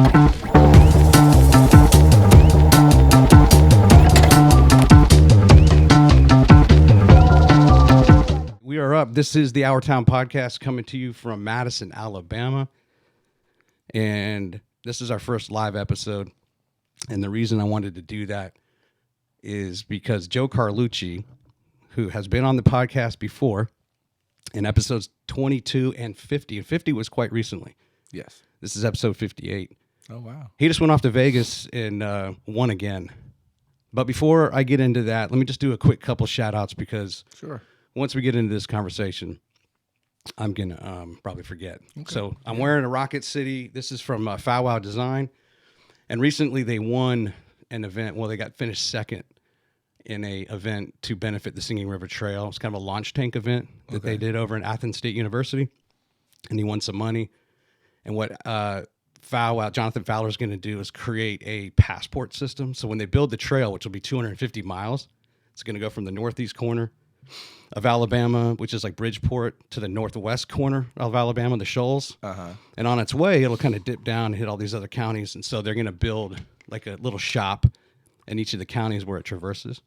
We are up. This is the Our Town Podcast coming to you from Madison, Alabama. And this is our first live episode. And the reason I wanted to do that is because Joe Carlucci, who has been on the podcast before in episodes 22 and 50, and 50 was quite recently. Yes. This is episode 58. Oh, wow. He just went off to Vegas and won again. But before I get into that, let me just do a quick couple shout outs because Sure. once we get into this conversation, I'm going to probably forget. Okay. So I'm wearing a Rocket City. This is from Foul Wow Design. And recently they won an event. Well, they got finished second in a event to benefit the Singing River Trail. It's kind of a launch tank event that they did over in Athens State University. And he won some money. And what Jonathan Fowler is going to do is create a passport system. So when they build the trail, which will be 250 miles, it's going to go from the northeast corner of Alabama, which is like Bridgeport, to the northwest corner of Alabama, the Shoals. And on its way, it'll kind of dip down and hit all these other counties. And so they're going to build like a little shop in each of the counties where it traverses.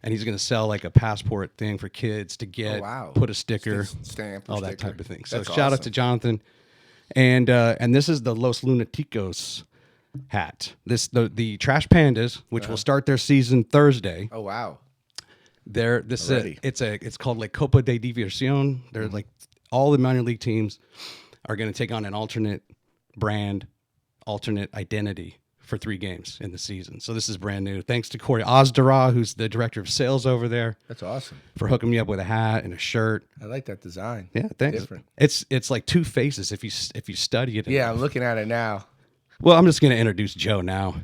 And he's going to sell like a passport thing for kids to get, put a sticker, stamp, all sticker. that type of thing. So That's shout out awesome. to Jonathan. And this is the Los Lunaticos hat. The Trash Pandas, which will start their season Thursday. Oh, wow. It's called like Copa de Diversión. They're like all the minor league teams are going to take on an alternate brand, alternate identity for 3 games in the season. So this is brand new. Thanks to Corey Ozdara, who's the director of sales over there. That's awesome. For hooking me up with a hat and a shirt. I like that design. Yeah, thanks. Different. It's like 2 faces if you study it. Yeah, I'm looking at it now. Well, I'm just going to introduce Joe now.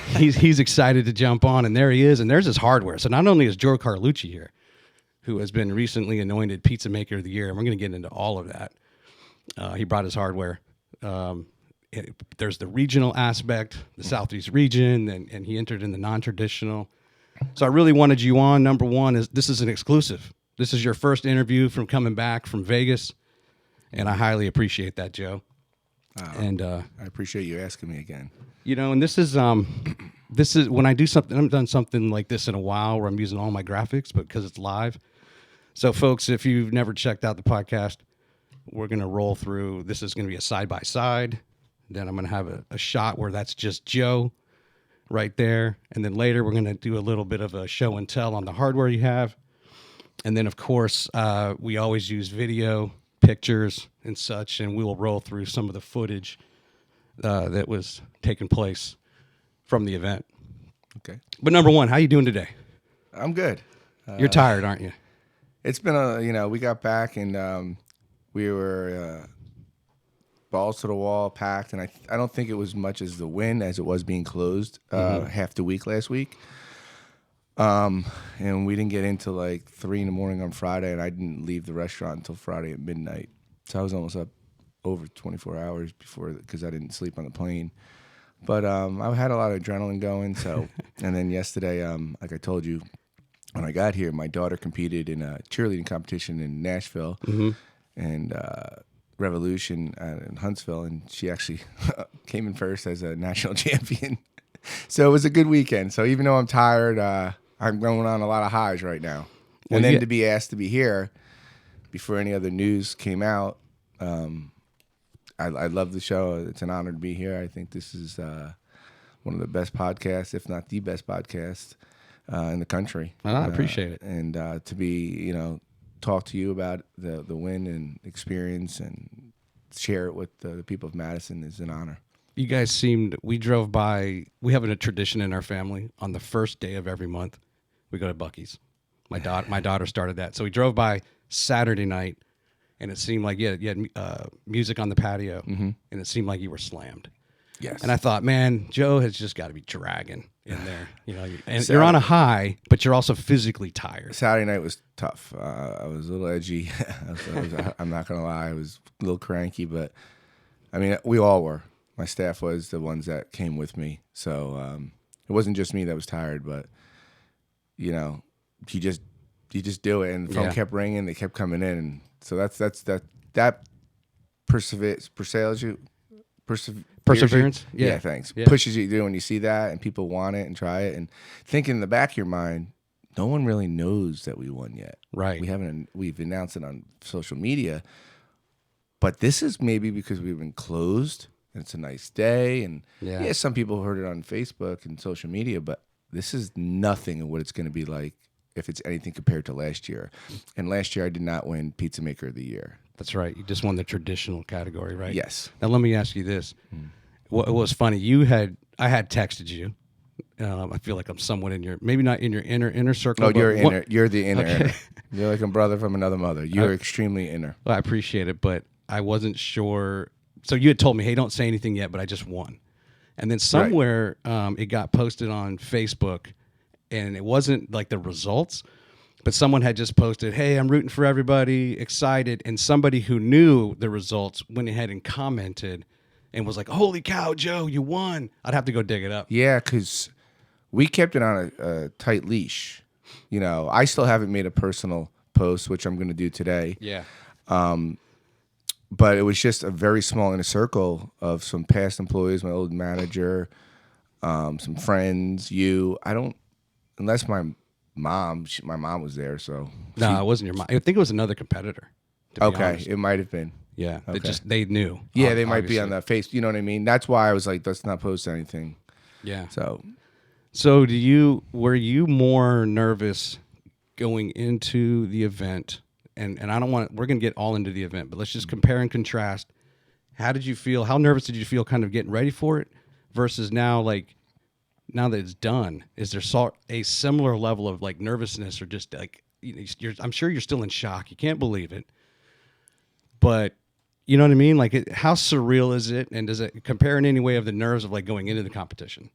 He's excited to jump on, and there he is, and there's his hardware. So not only is Joe Carlucci here, who has been recently anointed Pizza Maker of the Year, and we're going to get into all of that. He brought his hardware. There's the regional aspect, the Southeast region, and he entered in the non-traditional. So I really wanted you on. Number one is this is an exclusive. This is your first interview from coming back from Vegas, and I highly appreciate that, Joe. And I appreciate you asking me again. You know, and this is when I do something. I haven't done something like this in a while where I'm using all my graphics, but because it's live. So, folks, if you've never checked out the podcast, we're going to roll through. This is going to be a side by side. Then I'm going to have a shot where that's just Joe right there, and then later we're going to do a little bit of a show and tell on the hardware you have, and then of course we always use video, pictures, and such, and we will roll through some of the footage that was taking place from the event. Okay. But number one, how you doing today? I'm good. You're tired, aren't you? It's been we got back and we were balls to the wall, packed, and I don't think it was much as the win as it was being closed half the week last week. And we didn't get into like 3 a.m. on Friday, and I didn't leave the restaurant until Friday at midnight. So I was almost up over 24 hours before because I didn't sleep on the plane. But I had a lot of adrenaline going. So, and then yesterday, like I told you, when I got here, my daughter competed in a cheerleading competition in Nashville and Revolution in Huntsville, and she actually came in first as a national champion. So it was a good weekend. So even though I'm tired, I'm going on a lot of highs right now. And then to be asked to be here before any other news came out, I love the show. It's an honor to be here. I think this is one of the best podcasts, if not the best podcast in the country. I appreciate it. And to be, talk to you about the win and experience and share it with the people of Madison is an honor. You guys we drove by, we have a tradition in our family on the first day of every month. We go to Buc-ee's. My daughter started that. So we drove by Saturday night, and it seemed like you had music on the patio, and it seemed like you were slammed. Yes. And I thought, man, Joe has just got to be dragging in there. And you're on a high, but you're also physically tired. Saturday night was tough. I was a little edgy. I'm not going to lie. I was a little cranky, but, I mean, we all were. My staff was the ones that came with me. So it wasn't just me that was tired, but, you just do it. And the phone kept ringing. They kept coming in. And so that perseveres you. Perseverance? Yeah, thanks. Yeah. Pushes you to do when you see that and people want it and try it. And think in the back of your mind, no one really knows that we won yet. Right. We've announced it on social media, but this is maybe because we've been closed and it's a nice day. And yeah, some people heard it on Facebook and social media, but this is nothing of what it's going to be like if it's anything compared to last year. And last year I did not win Pizza Maker of the Year. That's right. You just won the traditional category, right? Yes. Now let me ask you this. What was funny, I had texted you. I feel like I'm somewhat in your, maybe not in your inner circle. No, but you're the inner. You're like a brother from another mother. You're extremely inner. Well, I appreciate it, but I wasn't sure. So you had told me, hey, don't say anything yet, but I just won. And then somewhere it got posted on Facebook, and it wasn't like the results, but someone had just posted, hey, I'm rooting for everybody, excited. And somebody who knew the results went ahead and commented and was like, holy cow, Joe, you won. I'd have to go dig it up. Yeah, because we kept it on a tight leash. You know, I still haven't made a personal post, which I'm going to do today. Yeah. But it was just a very small inner circle of some past employees, my old manager, some friends, you. I don't, unless my mom was there. So No, it wasn't your mom. I think it was another competitor. Okay, it might have been. Yeah, Okay. they knew. Yeah, they might be on the face. You know what I mean? That's why I was like, let's not post anything. Yeah. So were you more nervous going into the event? And I don't want, we're going to get all into the event, but let's just compare and contrast. How did you feel? How nervous did you feel kind of getting ready for it versus now, like, now that it's done? Is there a similar level of like nervousness or just like, I'm sure you're still in shock. You can't believe it. But you know what I mean? Like, how surreal is it? And does it compare in any way of the nerves of like going into the competition?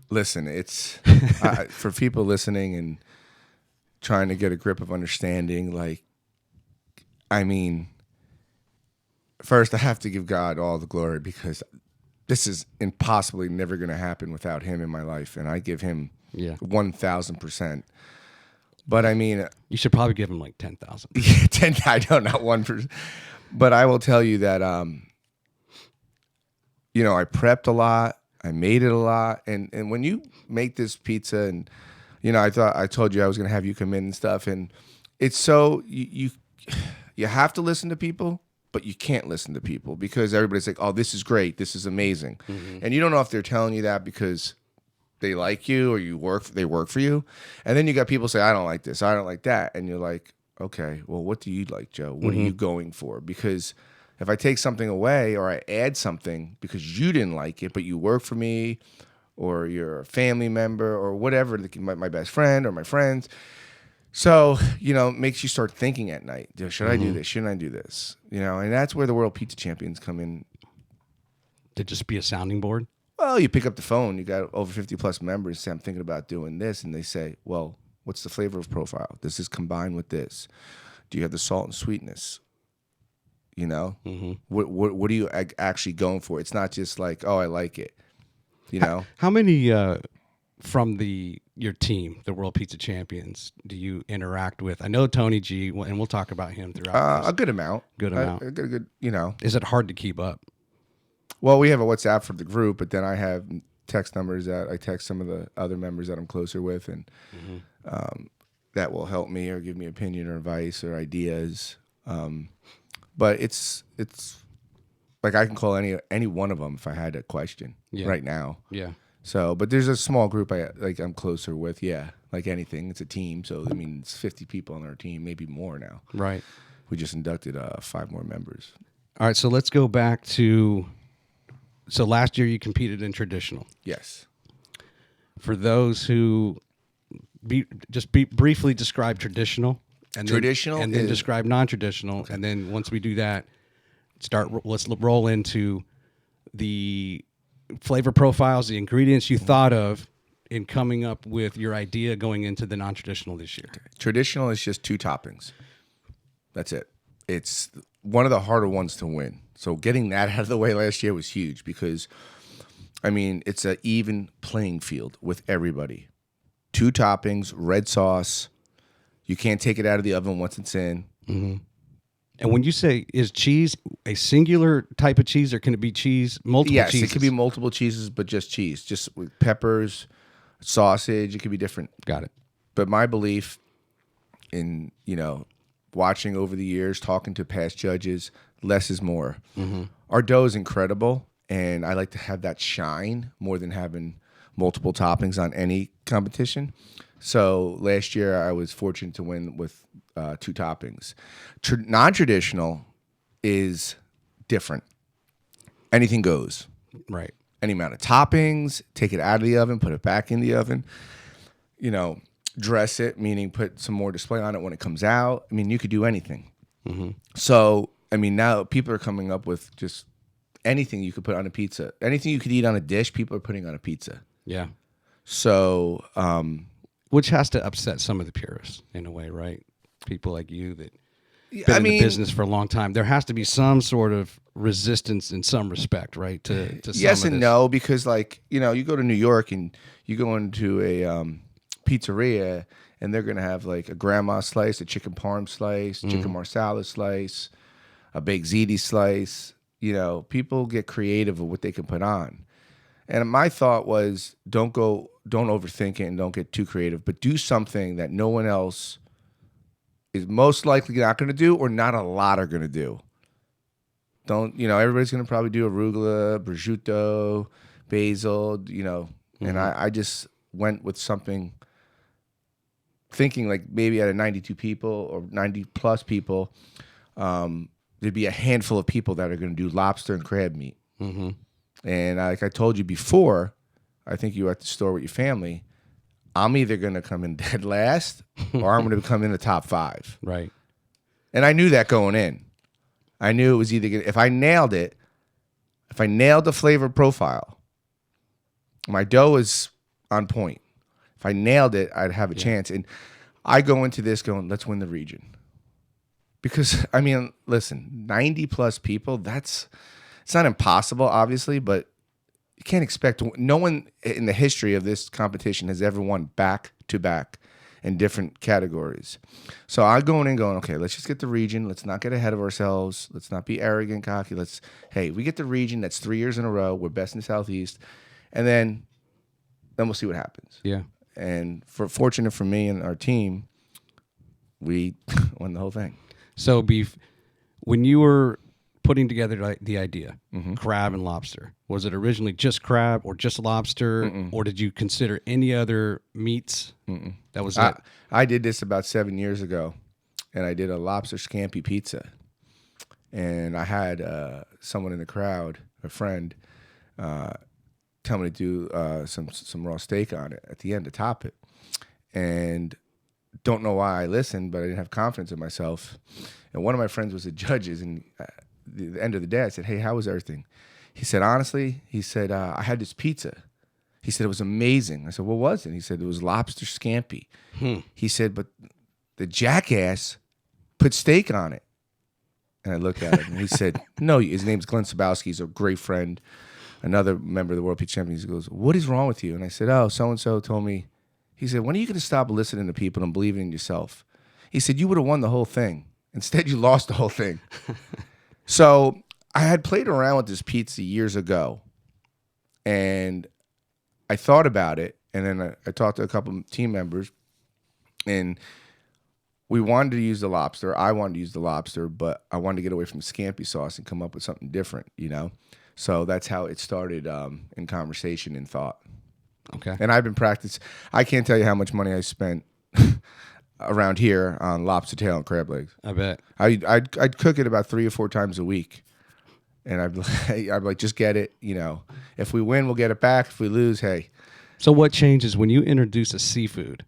Listen, it's for people listening and trying to get a grip of understanding. Like, I mean, first I have to give God all the glory because this is impossibly never going to happen without him in my life. And I give him 1,000%. But I mean, you should probably give him like 10,000. 10, I don't know, 1%. But I will tell you that, you know, I prepped a lot. I made it a lot. And when you make this pizza and, you know, I told you I was going to have you come in and stuff. And it's so, you have to listen to people, but you can't listen to people because everybody's like, oh, this is great. This is amazing. Mm-hmm. And you don't know if they're telling you that because they like you or they work for you. And then you got people say, I don't like this. I don't like that. And you're like, okay, well, what do you like, Joe? What are you going for? Because if I take something away or I add something because you didn't like it, but you work for me or you're a family member or whatever, my best friend or my friends. So, you know, it makes you start thinking at night, should I do this? Shouldn't I do this? You know, and that's where the World Pizza Champions come in. To just be a sounding board? Well, you pick up the phone, you got over 50 plus members, say, I'm thinking about doing this. And they say, well, what's the flavor of profile? Does this combine with this? Do you have the salt and sweetness? You know, what are you actually going for? It's not just like, oh, I like it. You know, how many from your team, the World Pizza Champions, do you interact with? I know Tony G, and we'll talk about him throughout. A good amount. Good amount. A good, you know. Is it hard to keep up? Well, we have a WhatsApp for the group, but then I have text numbers that I text some of the other members that I'm closer with, and that will help me or give me opinion or advice or ideas. But it's like I can call any one of them if I had a question right now. Yeah. So, but there's a small group I'm closer with. Yeah, like anything, it's a team. So I mean, it's 50 people on our team, maybe more now. Right. We just inducted 5 more members. All right, so let's go back to. So last year you competed in traditional. Yes. For those who briefly describe traditional. And then describe non-traditional, okay. And then once we do that, let's roll into the flavor profiles, the ingredients you thought of in coming up with your idea going into the non-traditional this year. Okay. Traditional is just 2 toppings. That's it. It's one of the harder ones to win. So getting that out of the way last year was huge because, I mean, it's an even playing field with everybody. 2 toppings, red sauce. You can't take it out of the oven once it's in. Mm-hmm. And when you say is cheese a singular type of cheese, or can it be cheese, multiple Yes, cheeses? it could be multiple cheeses, but just cheese, just with peppers, sausage. It could be different. Got it. But my belief in, watching over the years, talking to past judges, less is more. Our dough is incredible, and I like to have that shine more than having multiple toppings on any competition. So last year I was fortunate to win with 2 toppings. Non-traditional is different. Anything goes. Right. Any amount of toppings, take it out of the oven, put it back in the oven. Dress it, meaning put some more display on it when it comes out. I mean, you could do anything. So, now people are coming up with just anything you could put on a pizza. Anything you could eat on a dish, people are putting on a pizza. Yeah. So, which has to upset some of the purists in a way, right? People like you that been in the business for a long time. There has to be some sort of resistance in some respect, right? To some yes of and this. no, because you go to New York and you go into a pizzeria and they're going to have like a grandma slice, a chicken parm slice, chicken marsala slice, a baked ziti slice. People get creative with what they can put on. And my thought was, don't overthink it and don't get too creative, but do something that no one else is most likely not going to do, or not a lot are going to do. Everybody's going to probably do arugula, prosciutto, basil, and I just went with something thinking like maybe out of 92 people or 90 plus people, there'd be a handful of people that are going to do lobster and crab meat. And like I told you before, I think you were at the store with your family, I'm either going to come in dead last or I'm going to come in the top 5. Right. And I knew that going in. I knew it was either going to, if I nailed the flavor profile, my dough is on point. If I nailed it, I'd have a chance. And I go into this going, let's win the region. Because, listen, 90 plus people, it's not impossible, obviously, but you can't expect no one in the history of this competition has ever won back to back in different categories. So I'm going in going, okay, let's just get the region. Let's not get ahead of ourselves. Let's not be arrogant, cocky. We get the region. That's 3 years in a row. We're best in the Southeast. And then we'll see what happens. Yeah. And fortunate for me and our team, we won the whole thing. So when you were putting together the idea, crab and lobster, was it originally just crab or just lobster, or did you consider any other meats? That was it? I did this about 7 years ago, and I did a lobster scampi pizza. And I had someone in the crowd, a friend, tell me to do some raw steak on it at the end to top it. And don't know why I listened, but I didn't have confidence in myself. And one of my friends was a judges, and the end of the day, I said, hey, how was everything? He said, honestly, I had this pizza. He said, it was amazing. I said, what was it? He said, it was lobster scampi. He said, but the jackass put steak on it. And I looked at him, and he said, no, his name's Glenn Sabowski. He's a great friend, another member of the World Pizza Champions. He goes, what is wrong with you? And I said, oh, so-and-so told me. He said, when are you going to stop listening to people and believing in yourself? He said, you would have won the whole thing. Instead, you lost the whole thing. So I had played around with this pizza years ago, and I thought about it, and then I talked to a couple of team members, and we wanted to use the lobster. I wanted to use the lobster, but I wanted to get away from scampi sauce and come up with something different, So that's how it started in conversation and thought. Okay. And I've been practicing. I can't tell you how much money I spent around here on lobster tail and crab legs. I bet. I'd cook it about 3 or 4 times a week, and I'd like, just get it. If we win, we'll get it back. If we lose, hey. So what changes when you introduce a seafood?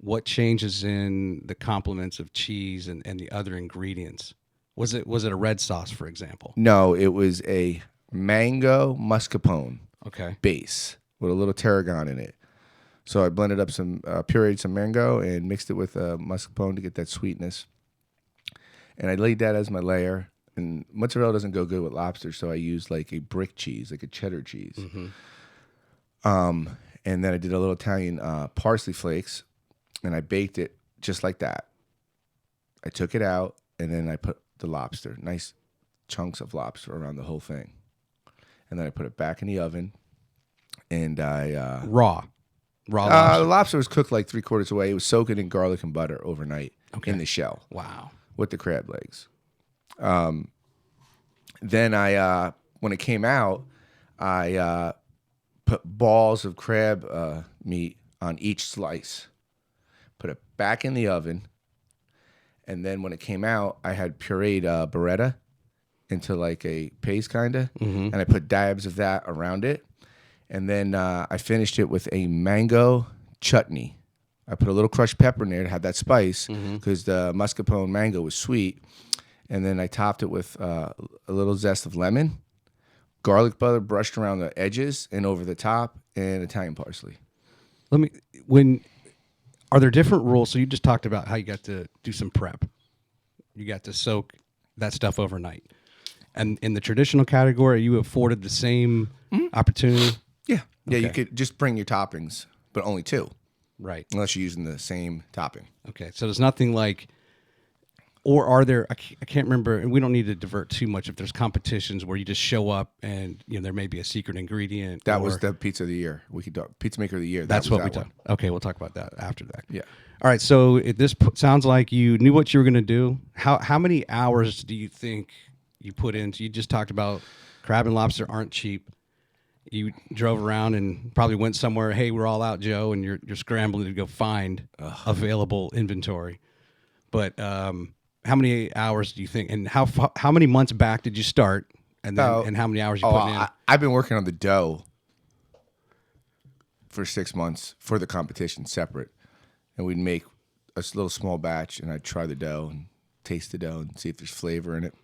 What changes in the complements of cheese and the other ingredients? Was it a red sauce, for example? No, it was a mango mascarpone base with a little tarragon in it. So I blended up pureed some mango and mixed it with mascarpone to get that sweetness. And I laid that as my layer. And mozzarella doesn't go good with lobster, so I used like a brick cheese, like a cheddar cheese. And then I did a little Italian parsley flakes, and I baked it just like that. I took it out, and then I put the lobster, nice chunks of lobster around the whole thing. And then I put it back in the oven, and I Raw the lobster. lobster was cooked like 3/4 away. It was soaking in garlic and butter overnight in the shell Wow. with the crab legs. Then I when it came out, I put balls of crab meat on each slice, put it back in the oven, and then when it came out, I had pureed burrata into like a paste kind of, and I put dabs of that around it. And then I finished it with a mango chutney. I put a little crushed pepper in there to have that spice because the mascarpone mango was sweet. And then I topped it with a little zest of lemon, garlic butter brushed around the edges and over the top, and Italian parsley. Are there different rules? So you just talked about how you got to do some prep. You got to soak that stuff overnight. And in the traditional category, are you afforded the same opportunity? Yeah. Yeah, you Okay. could just bring your toppings, but only 2, Right. unless you're using the same topping. Okay. So there's nothing like, or are there, I can't remember, and we don't need to divert too much if there's competitions where you just show up and, there may be a secret ingredient. That or- was the pizza of the year. We could talk pizza maker of the year. That's that was what we that talk. Okay. We'll talk about that after that. Yeah. All right. So sounds like you knew what you were going to do. How many hours do you think you put into? You just talked about crab and lobster aren't cheap. You drove around and probably went somewhere. Hey, we're all out, Joe, and you're scrambling to go find available inventory. But how many hours do you think? And how many months back did you start? And then and how many hours you put in? I've been working on the dough for 6 months for the competition separate. And we'd make a little small batch, and I'd try the dough and taste the dough and see if there's flavor in it.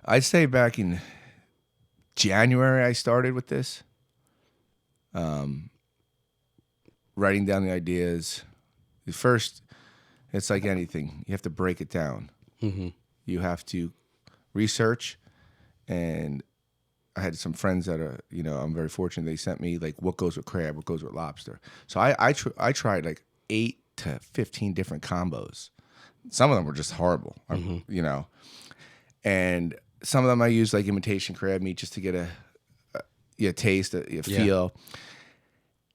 I'd say back in January I started with this, writing down the ideas. First, it's like anything. You have to break it down. Mm-hmm. You have to research, and I had some friends that are, I'm very fortunate. They sent me like what goes with crab, what goes with lobster. So I tried like 8 to 15 different combos. Some of them were just horrible, and some of them I used like imitation crab meat just to get a taste, a feel.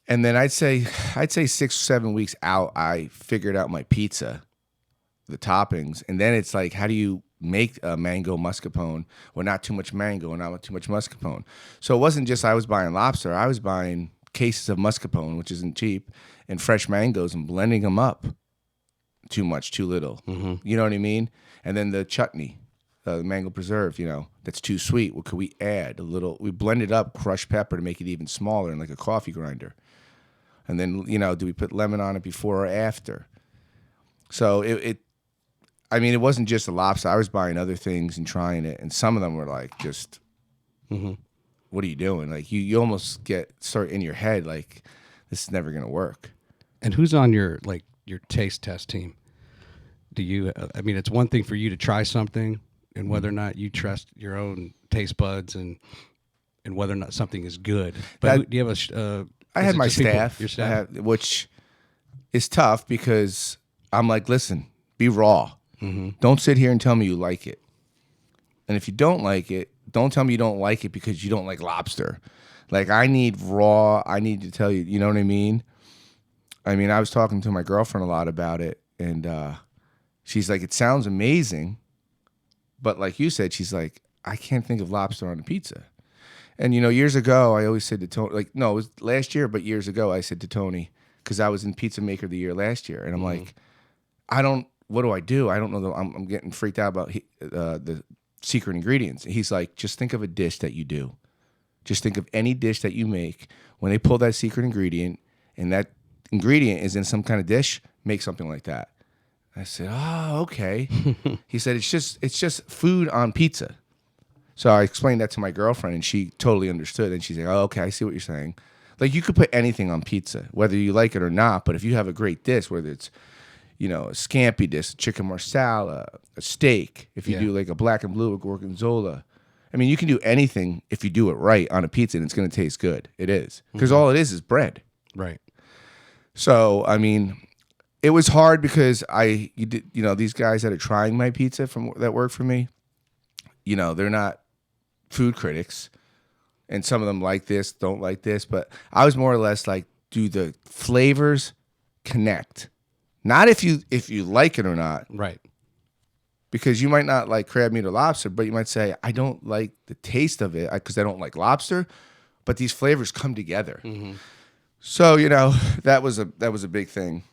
And then I'd say 6 or 7 weeks out, I figured out my pizza, the toppings, and then it's like, how do you make a mango mascarpone with not too much mango and not too much mascarpone? So it wasn't just I was buying lobster; I was buying cases of mascarpone, which isn't cheap, and fresh mangoes and blending them up. Too much, too little. Mm-hmm. You know what I mean? And then the chutney, the mango preserve, that's too sweet. What could we add? We blended up crushed pepper to make it even smaller in like a coffee grinder. And then, do we put lemon on it before or after? So it wasn't just the lobster. I was buying other things and trying it. And some of them were like, just, what are you doing? Like you almost start in your head, like this is never going to work. And who's on your taste test team? Do you, it's one thing for you to try something and whether or not you trust your own taste buds and whether or not something is good. But do you have I had my just people- staff, your staff? which is tough because I'm like, listen, be raw. Mm-hmm. Don't sit here and tell me you like it. And if you don't like it, don't tell me you don't like it because you don't like lobster. Like, I need raw. I need to tell you, you know what I mean? I was talking to my girlfriend a lot about it, and she's like, it sounds amazing. But like you said, she's like, I can't think of lobster on a pizza. And, years ago, I always said to Tony, like, no, it was last year, but years ago, I said to Tony, because I was in Pizza Maker of the Year last year, and I'm like, what do I do? I don't know. I'm getting freaked out about the secret ingredients. And he's like, just think of a dish that you do. Just think of any dish that you make. When they pull that secret ingredient, and that ingredient is in some kind of dish, make something like that. I said, oh, okay. He said, it's just food on pizza. So I explained that to my girlfriend, and she totally understood. And she's like, oh, okay, I see what you're saying. Like, you could put anything on pizza, whether you like it or not. But if you have a great dish, whether it's, a scampi dish, chicken marsala, a steak, if you do like a black and blue with gorgonzola. You can do anything if you do it right on a pizza, and it's going to taste good. It is. Because all it is bread. Right. So, It was hard because these guys that are trying my pizza that work for me, they're not food critics, and some of them like this, don't like this, but I was more or less like, do the flavors connect? Not if you like it or not, Right. because you might not like crab meat or lobster, but you might say, I don't like the taste of it because I don't like lobster, but these flavors come together. Mm-hmm. So that was a big thing.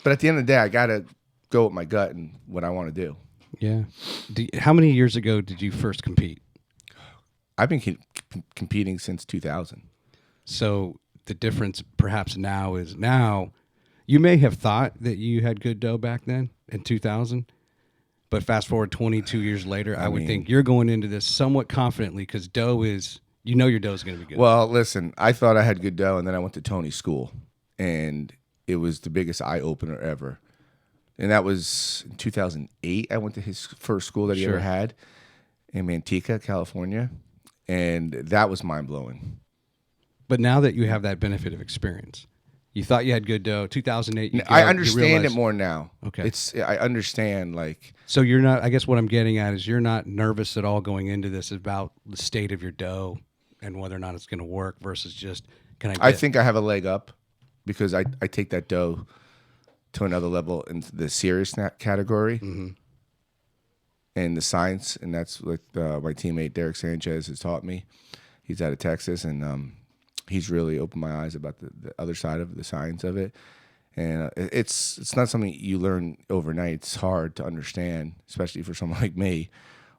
But at the end of the day, I gotta go with my gut and what I want to do. Yeah. How many years ago did you first compete? I've been competing since 2000. So the difference perhaps now is you may have thought that you had good dough back then in 2000, but fast forward 22 years later, I would think you're going into this somewhat confidently because dough is, your dough is going to be good. Well, listen, I thought I had good dough, and then I went to Tony's school, and it was the biggest eye opener ever. And that was in 2008. I went to his first school that he ever had in Manteca, California, and that was mind blowing. But now that you have that benefit of experience, you thought you had good dough. 2008. I understand it more now. Okay. I understand So you're not. I guess what I'm getting at is you're not nervous at all going into this about the state of your dough and whether or not it's going to work versus just I think I have a leg up because I take that dough to another level in the serious category. Mm-hmm. And the science, and that's what my teammate Derek Sanchez has taught me. He's out of Texas, and he's really opened my eyes about the other side of the science of it. And it's not something you learn overnight. It's hard to understand, especially for someone like me.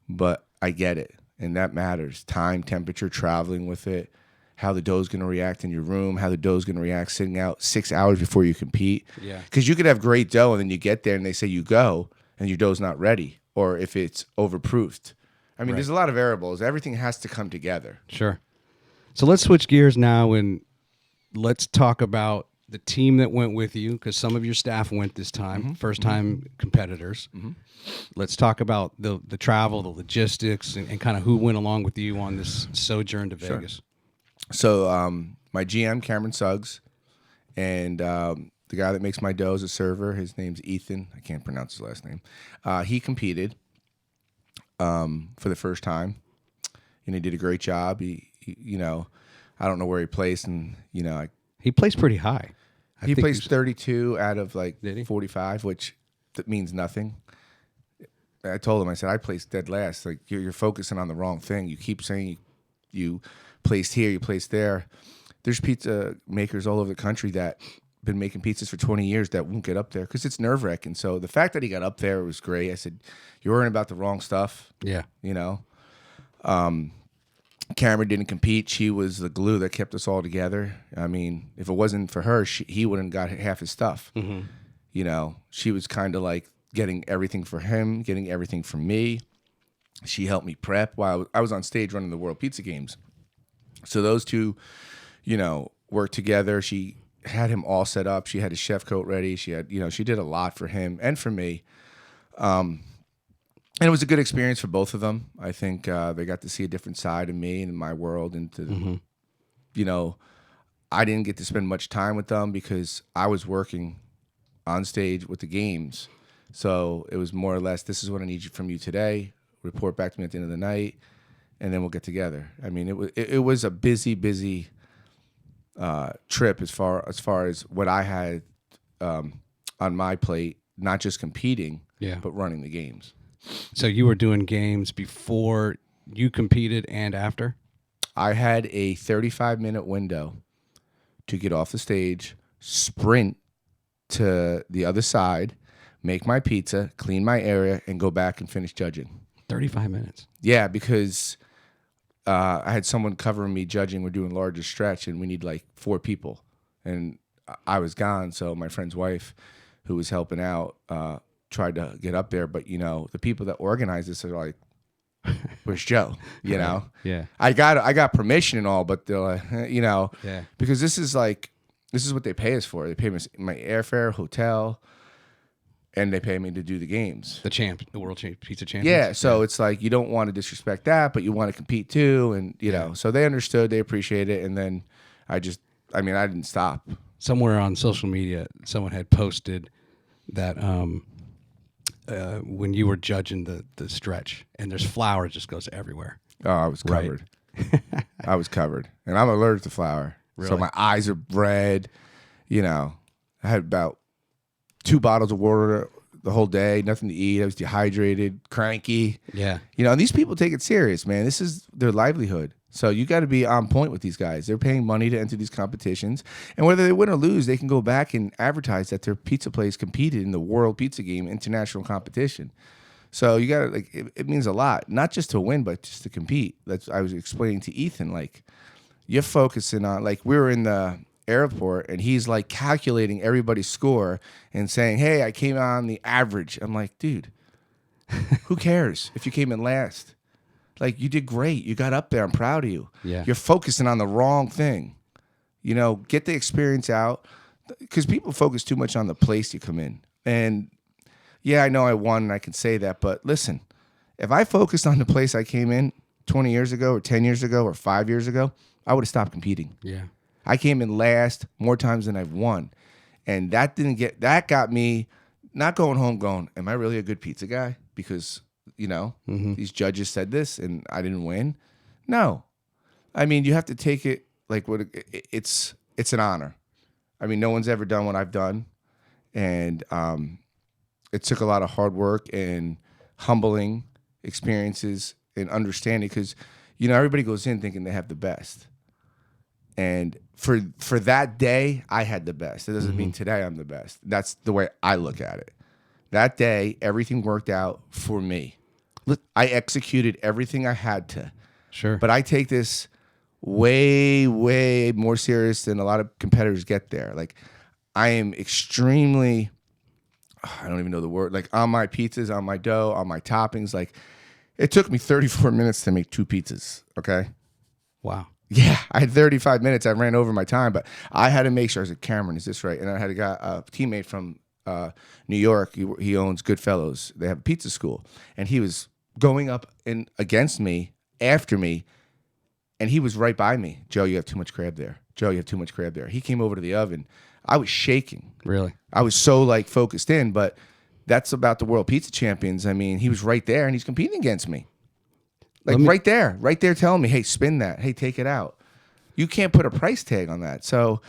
But I get it, and that matters. Time, temperature, traveling with it, how the dough's going to react in your room, how the dough's going to react sitting out 6 hours before you compete. Yeah. Because you could have great dough, and then you get there, and they say you go, and your dough's not ready. Or if it's overproofed. I mean, There's a lot of variables. Everything has to come together. Sure. So let's switch gears now and let's talk about the team that went with you, because some of your staff went this time, first-time competitors. Mm-hmm. Let's talk about the travel, the logistics, and kind of who went along with you on this sojourn to Vegas. So my GM, Cameron Suggs, and the guy that makes my dough is a server. His name's Ethan. I can't pronounce his last name. He competed for the first time, and he did a great job. He I don't know where he placed, and he placed pretty high. He placed 32 out of 45, which that means nothing. I told him, I said, I placed dead last. Like you're focusing on the wrong thing. You keep saying you placed here, you placed there. There's pizza makers all over the country that been making pizzas for 20 years that won't get up there because it's nerve-wracking. So the fact that he got up there was great. I said, you're worrying about the wrong stuff. Yeah. Cameron didn't compete. She was the glue that kept us all together. I mean, if it wasn't for her, he wouldn't got half his stuff. Mm-hmm. She was kind of like getting everything for him, getting everything for me. She helped me prep while I was on stage running the World Pizza Games. So those two, worked together. She had him all set up. She had his chef coat ready. She had, she did a lot for him and for me. And it was a good experience for both of them. I think they got to see a different side of me and my world. And I didn't get to spend much time with them because I was working on stage with the games. So it was more or less, this is what I need from you today. Report back to me at the end of the night, and then we'll get together. I mean, it was a busy trip as far as what I had on my plate, not just competing, but running the games. So you were doing games before you competed and after? I had a 35-minute window to get off the stage, sprint to the other side, make my pizza, clean my area, and go back and finish judging. 35 minutes. Yeah, because I had someone covering me judging. We're doing larger stretch, and we need 4 people. And I was gone, so my friend's wife, who was helping out, tried to get up there. But, the people that organize this are like, where's Joe? Yeah. I got permission and all, but they're like, Yeah. because this is what they pay us for. They pay me my airfare, hotel, and they pay me to do the games. The world pizza champions. Yeah, so it's like you don't want to disrespect that, but you want to compete too, and know. So they understood, they appreciate it, and then I didn't stop. Somewhere on social media, someone had posted that when you were judging the stretch, and there's flour just goes everywhere. Oh, I was Right. covered. I was covered, and I'm allergic to flour, so Really? my eyes are red. You know, I had about 2 bottles of water the whole day, nothing to eat. I was dehydrated, cranky. Yeah. You know, and these people take it serious, man. This is their livelihood. So you got to be on point with these guys. They're paying money to enter these competitions. And whether they win or lose, they can go back and advertise that their pizza place competed in the World Pizza Game international competition. So you got to, like, it means a lot, not just to win, but just to compete. That's I was explaining to Ethan, like, you're focusing on, like, we were in the airport and he's like calculating everybody's score and saying, hey, I came on the average. I'm like, dude, who cares if you came in last? Like, you did great. You got up there. I'm proud of you. Yeah. You're focusing on the wrong thing. You know, get the experience out, because people focus too much on the place you come in. And yeah, I know I won and I can say that, but listen, if I focused on the place I came in 20 years ago or 10 years ago or 5 years ago, I would have stopped competing. Yeah. I came in last more times than I've won. And that got me not going home going, am I really a good pizza guy? Because, you know, these judges said this and I didn't win. No. I mean, you have to take it like what it's an honor. I mean, no one's ever done what I've done. And it took a lot of hard work and humbling experiences and understanding, because, you know, everybody goes in thinking they have the best. And for that day, I had the best. It doesn't mean today I'm the best. That's the way I look at it. That day, everything worked out for me. I executed everything I had to. Sure. But I take this way, way more serious than a lot of competitors get there. Like, I am extremely, I don't even know the word, like, on my pizzas, on my dough, on my toppings. Like, it took me 34 minutes to make 2 pizzas, okay? Wow. Yeah, I had 35 minutes. I ran over my time, but I had to make sure. I said, Cameron, is this right? And I had a teammate from New York. He owns Goodfellows. They have a pizza school. And he was going up in against me, after me, and he was right by me. Joe, you have too much crab there. Joe, you have too much crab there. He came over to the oven. I was shaking. Really? I was so, like, focused in, but that's about the World Pizza Champions. I mean, he was right there, and he's competing against me. Like, right there telling me, hey, spin that. Hey, take it out. You can't put a price tag on that. So,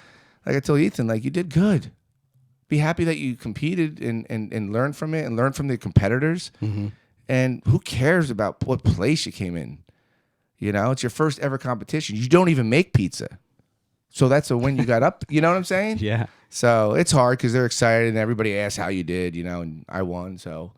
like I told Ethan, like, you did good. Be happy that you competed and learned from it and learned from the competitors. And who cares about what place you came in? You know, it's your first ever competition. You don't even make pizza. So that's a win you got up. You know what I'm saying? Yeah. So it's hard because they're excited and everybody asks how you did, you know, and I won. So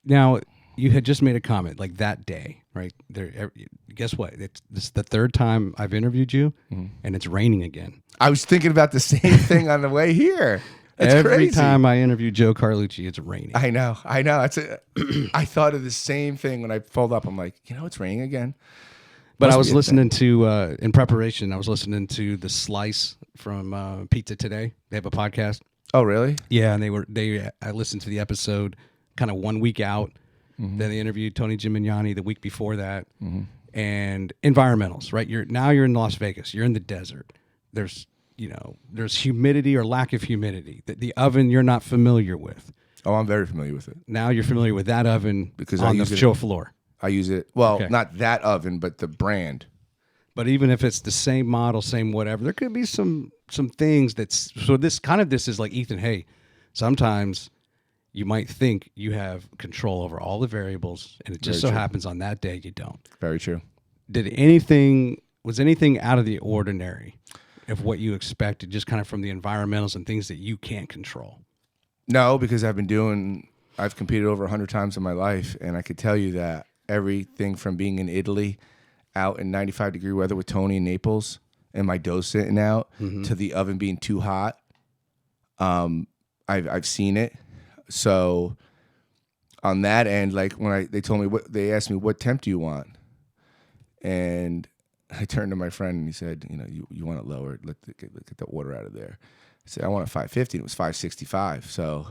Now, you had just made a comment like that day, right? There. Guess what? This is the 3rd time I've interviewed you, and it's raining again. I was thinking about the same thing on the way here. It's Every crazy. time I interview Joe Carlucci, it's raining. I know. I thought of the same thing when I pulled up. I'm like, you know, it's raining again. But I was listening to, in preparation, I was listening to The Slice from Pizza Today. They have a podcast. Oh, really? Yeah, and I listened to the episode kind of 1 week out. Then they interviewed Tony Gimignani the week before that. And environmentals, right? You're in Las Vegas. You're in the desert. There's humidity or lack of humidity. The oven you're not familiar with. Oh, I'm very familiar with it. Now you're familiar with that oven Because on I the use show floor. I use it. Well, Okay. not that oven, but the brand. But even if it's the same model, same whatever, there could be some things that's so this is like, Ethan, hey, sometimes you might think you have control over all the variables, and it just Very so true. happens on that day you don't. Very true. Was anything out of the ordinary of what you expected, just kind of from the environmentals and things that you can't control? No, because I've competed over 100 times in my life, and I could tell you that everything from being in Italy, out in 95-degree weather with Tony in Naples, and my dough sitting out, to the oven being too hot, I've seen it. So on that end, like when they asked me, what temp do you want? And I turned to my friend and he said, you know, you want it lowered. Get the water out of there. I said, I want it 550. And it was 565. So,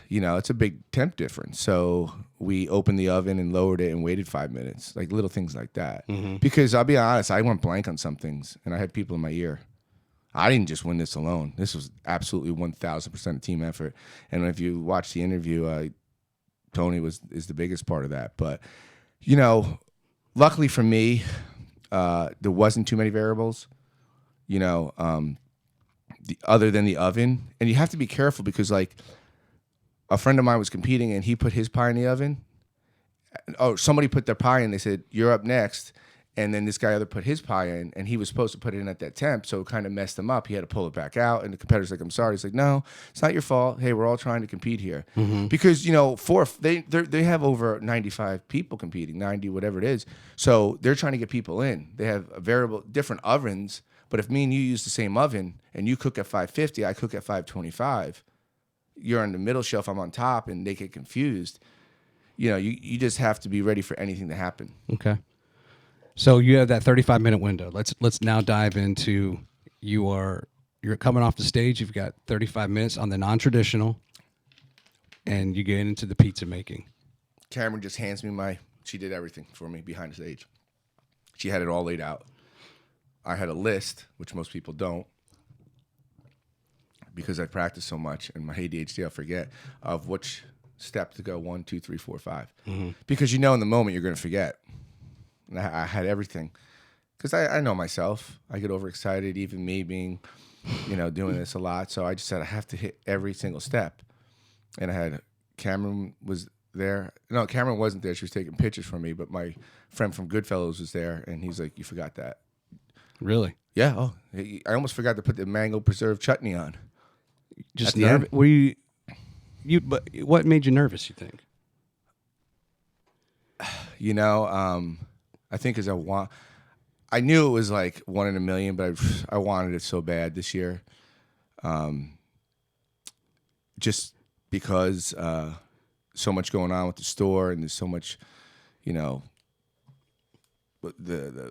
you know, it's a big temp difference. So we opened the oven and lowered it and waited 5 minutes, like little things like that. Because I'll be honest, I went blank on some things and I had people in my ear. I didn't just win this alone. This was absolutely 1,000% a team effort. And if you watch the interview, Tony is the biggest part of that. But, luckily for me, there wasn't too many variables, other than the oven. And you have to be careful because, like, a friend of mine was competing and he put his pie in the oven. Oh, somebody put their pie in. They said, "You're up next." And then this guy other put his pie in, and he was supposed to put it in at that temp, so it kind of messed him up. He had to pull it back out, and the competitor's like, "I'm sorry." He's like, "No, it's not your fault. Hey, we're all trying to compete here." Because, they have over 95 people competing, 90, whatever it is. So they're trying to get people in. They have different ovens, but if me and you use the same oven, and you cook at 550, I cook at 525, you're on the middle shelf, I'm on top, and they get confused. You just have to be ready for anything to happen. Okay. So you have that 35-minute window. Let's now dive into you're coming off the stage. You've got 35 minutes on the non-traditional, and you get into the pizza making. Cameron just hands me she did everything for me behind the stage. She had it all laid out. I had a list, which most people don't, because I practice so much and my ADHD, I'll forget, of which step to go 1, 2, 3, 4, 5. Because in the moment you're going to forget. And I had everything. Because I know myself. I get overexcited, even me being, doing this a lot. So I just said I have to hit every single step. And I had Cameron was there. No, Cameron wasn't there. She was taking pictures for me. But my friend from Goodfellows was there. And he's like, "You forgot that." Really? Yeah. Oh, I almost forgot to put the mango preserved chutney on. Just nervous? Were you? But what made you nervous, you think? I think I knew it was like 1 in a million, but I wanted it so bad this year. Just because so much going on with the store, and there's so much, the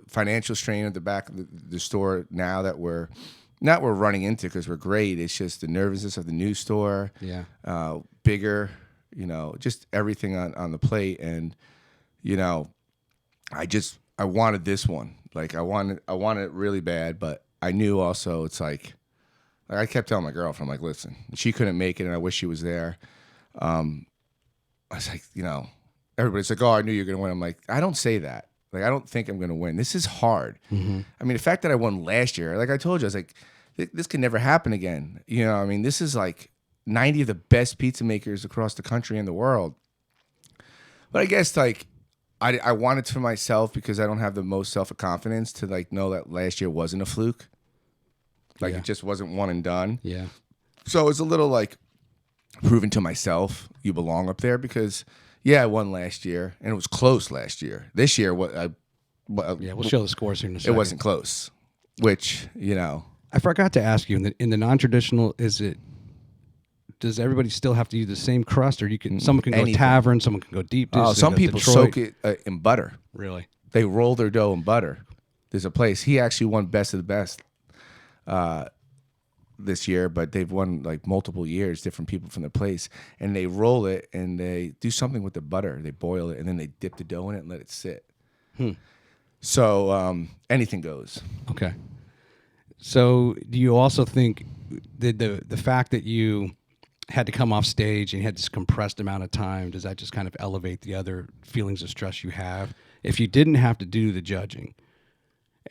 financial strain at the back of the store now that we're running into, because we're great. It's just the nervousness of the new store. Yeah. Bigger, just everything on the plate. And, I wanted this one. Like I wanted it really bad, but I knew also it's like I kept telling my girlfriend, I'm like, listen, she couldn't make it and I wish she was there. I was like, everybody's like, "Oh, I knew you were going to win." I'm like, I don't say that. Like, I don't think I'm going to win. This is hard. I mean, the fact that I won last year, like I told you, I was like, this can never happen again. This is like 90 of the best pizza makers across the country and the world. But I guess, like, I want it for myself because I don't have the most self-confidence to, like, know that last year wasn't a fluke. Like, It just wasn't one and done. Yeah. So it's a little, like, proving to myself you belong up there because, yeah, I won last year, and it was close last year. This year, we'll show the scores here in a second. It wasn't close, which, I forgot to ask you, in the non-traditional, does everybody still have to use the same crust, or someone can go tavern, someone can go deep dish? Some people soak it in butter. Really? They roll their dough in butter. There's a place. He actually won best of the best this year, but they've won like multiple years, different people from the place, and they roll it and they do something with the butter. They boil it and then they dip the dough in it and let it sit. So anything goes. Okay. So do you also think that the fact that you had to come off stage and you had this compressed amount of time, does that just kind of elevate the other feelings of stress you have? If you didn't have to do the judging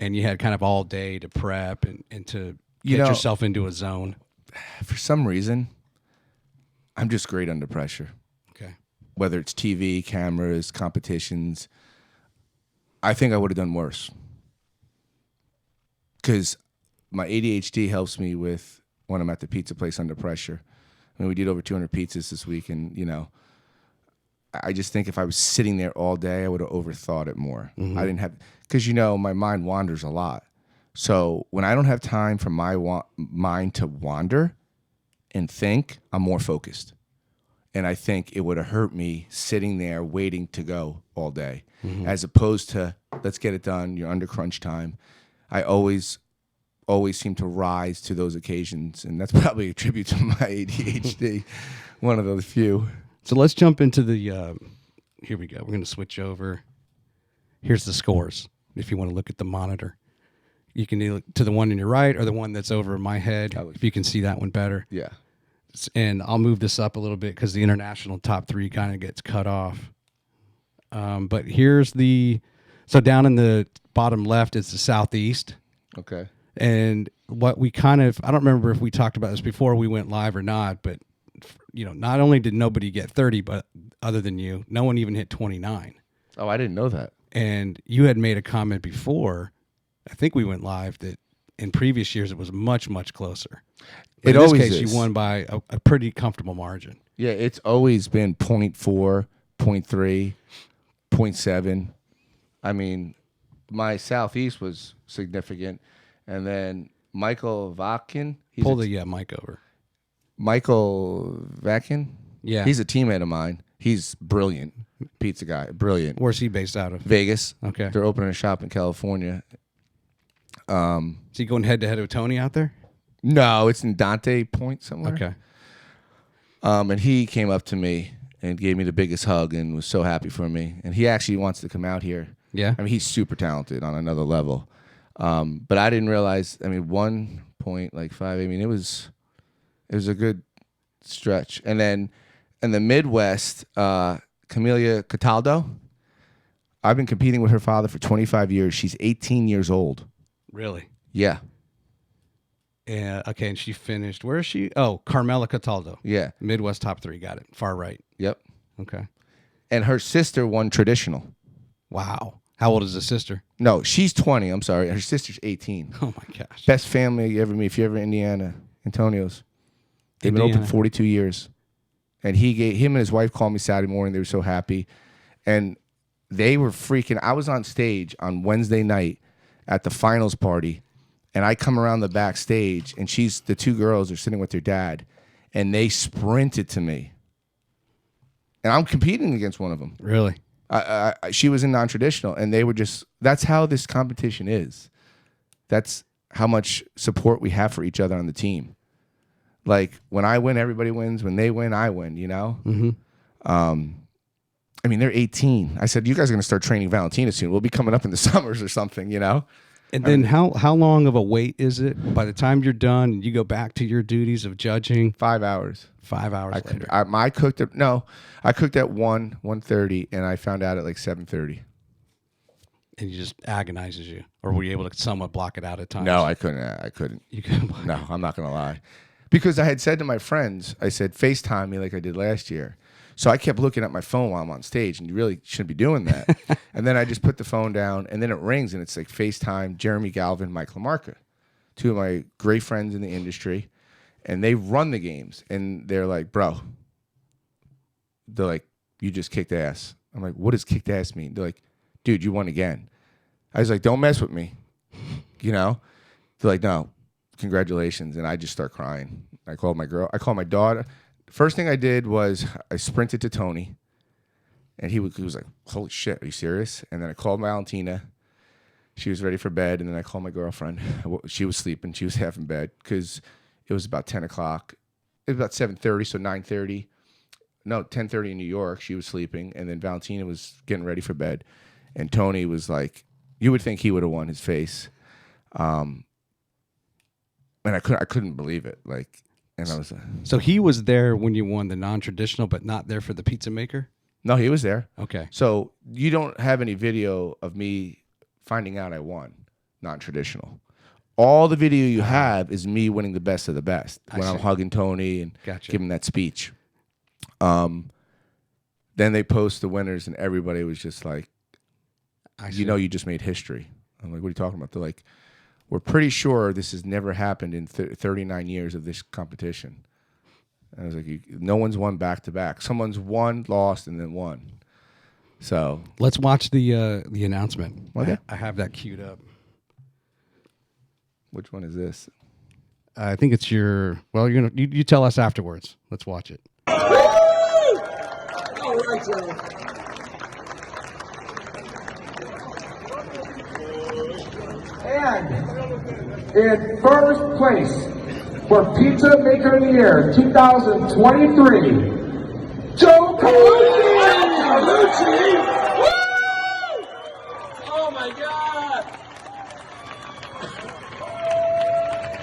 and you had kind of all day to prep and to get yourself into a zone. For some reason, I'm just great under pressure. Okay. Whether it's TV, cameras, competitions, I think I would have done worse. Because my ADHD helps me with when I'm at the pizza place under pressure. I mean, we did over 200 pizzas this week, and, I just think if I was sitting there all day, I would have overthought it more. I didn't have, because, my mind wanders a lot. So when I don't have time for my mind to wander and think, I'm more focused. And I think it would have hurt me sitting there waiting to go all day, as opposed to, let's get it done, you're under crunch time. I always seem to rise to those occasions, and that's probably a tribute to my ADHD, one of those few. So let's jump into the, here we go. We're going to switch over. Here's the scores, if you want to look at the monitor. You can look to the one on your right or the one that's over my head, if you can see that one better. Yeah. And I'll move this up a little bit because the international top 3 kind of gets cut off. But here's so down in the bottom left is the Southeast. Okay. And what we I don't remember if we talked about this before we went live or not, but not only did nobody get 30, but other than you, no one even hit 29. Oh, I didn't know that. And you had made a comment before, I think we went live, that in previous years it was much, much closer. But in this case, you won by a pretty comfortable margin. Yeah, it's always been 0.4, 0.3, 0.7. I mean, my Southeast was significant. And then Michael Vakin. Pull the mic over. Michael Vakin? Yeah. He's a teammate of mine. He's brilliant. Pizza guy. Brilliant. Where's he based out of? Vegas. Okay. They're opening a shop in California. Is he going head-to-head with Tony out there? No, it's in Dante Point somewhere. Okay. And he came up to me and gave me the biggest hug and was so happy for me. And he actually wants to come out here. Yeah. I mean, he's super talented on another level. But I didn't realize, 1.5, I mean, it was a good stretch. And then in the Midwest, Camelia Cataldo, I've been competing with her father for 25 years. She's 18 years old. Really? Yeah. Yeah. Okay, and she finished, where is she? Oh, Carmela Cataldo. Yeah. Midwest top 3, got it. Far right. Yep. Okay. And her sister won traditional. Wow. How old is the sister? No, she's 20. I'm sorry. Her sister's 18. Oh, my gosh. Best family you ever meet. If you're ever in Indiana, Antonio's. They've been open 42 years. And him and his wife called me Saturday morning. They were so happy. And they were freaking. I was on stage on Wednesday night at the finals party. And I come around the backstage. And the 2 girls are sitting with their dad. And they sprinted to me. And I'm competing against one of them. Really? She was in non-traditional, and they were just, that's how this competition is. That's how much support we have for each other on the team. Like, when I win, everybody wins. When they win, I win, Mm-hmm. I mean, they're 18. I said, you guys are going to start training Valentina soon. We'll be coming up in the summers or something, And then how long of a wait is it by the time you're done and you go back to your duties of judging? 5 hours. 5 hours later. I cooked at, I cooked at 1:30, and I found out at like 7:30. And it just agonizes you. Or were you able to somewhat block it out at times? No, I couldn't. You couldn't. No, I'm not going to lie. Because I had said to my friends, I said, FaceTime me like I did last year. So I kept looking at my phone while I'm on stage, and you really shouldn't be doing that. And then I just put the phone down, and then it rings, and it's like FaceTime, Jeremy Galvin, Mike LaMarca, 2 of my great friends in the industry. And they run the games, and they're like, bro, they're like, you just kicked ass. I'm like, what does kicked ass mean? They're like, dude, you won again. I was like, don't mess with me. They're like, no, congratulations. And I just start crying. I called my girl. I called my daughter. First thing I did was I sprinted to Tony, and he was like, holy shit, are you serious? And then I called Valentina. She was ready for bed, and then I called my girlfriend. She was sleeping. She was half in bed because it was about 10 o'clock. It was about 7:30, so 9:30. No, 10:30 in New York. She was sleeping, and then Valentina was getting ready for bed. And Tony was like, you would think he would have won his face. And I couldn't believe it. Like, and I was So he was there when you won the non-traditional, but not there for the pizza maker? No, he was there. Okay. So you don't have any video of me finding out I won non-traditional. All the video you have is me winning the best of the best when I'm hugging Tony and giving that speech. Then they post the winners, and everybody was just like, you just made history. I'm like, what are you talking about? They're like, we're pretty sure this has never happened in 39 years of this competition. And I was like, no one's won back-to-back. Someone's won, lost, and then won. So let's watch the announcement. Okay. I have that queued up. Which one is this? I think it's your. Well, you tell us afterwards. Let's watch it. All right, Joe. And in first place for Pizza Maker of the Year 2023, Joe Carlucci! Woo! Oh my God!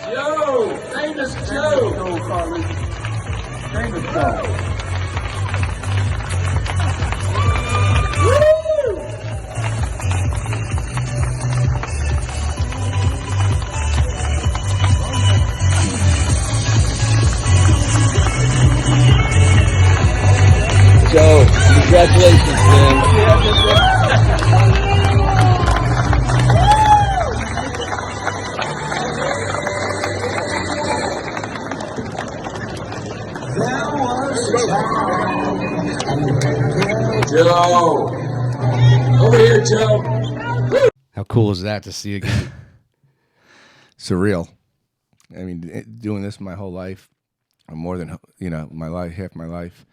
Joe, famous Joe. Joe Carlucci. Famous Joe. Joe, congratulations, man. Joe. Over here, Joe. How cool is that to see again? Surreal. I mean, doing this my whole life, or more than my life, half my life.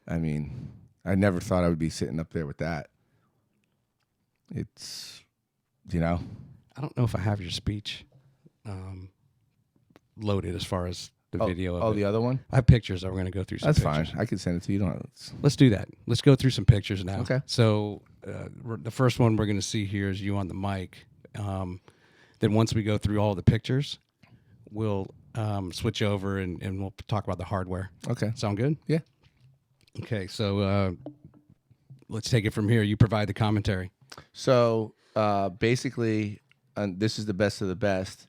I mean, I never thought I would be sitting up there with that. It's, I don't know if I have your speech loaded as far as the video of it. the other one? I have pictures. We're going to go through some That's pictures. fine. I can send it to you. Let's do that. Let's go through some pictures now. Okay. So the first one we're going to see here is you on the mic. Then once we go through all the pictures, we'll switch over and we'll talk about the hardware. Okay. Sound good? Yeah. Okay. So let's take it from here. You provide the commentary. So basically, this is the best of the best,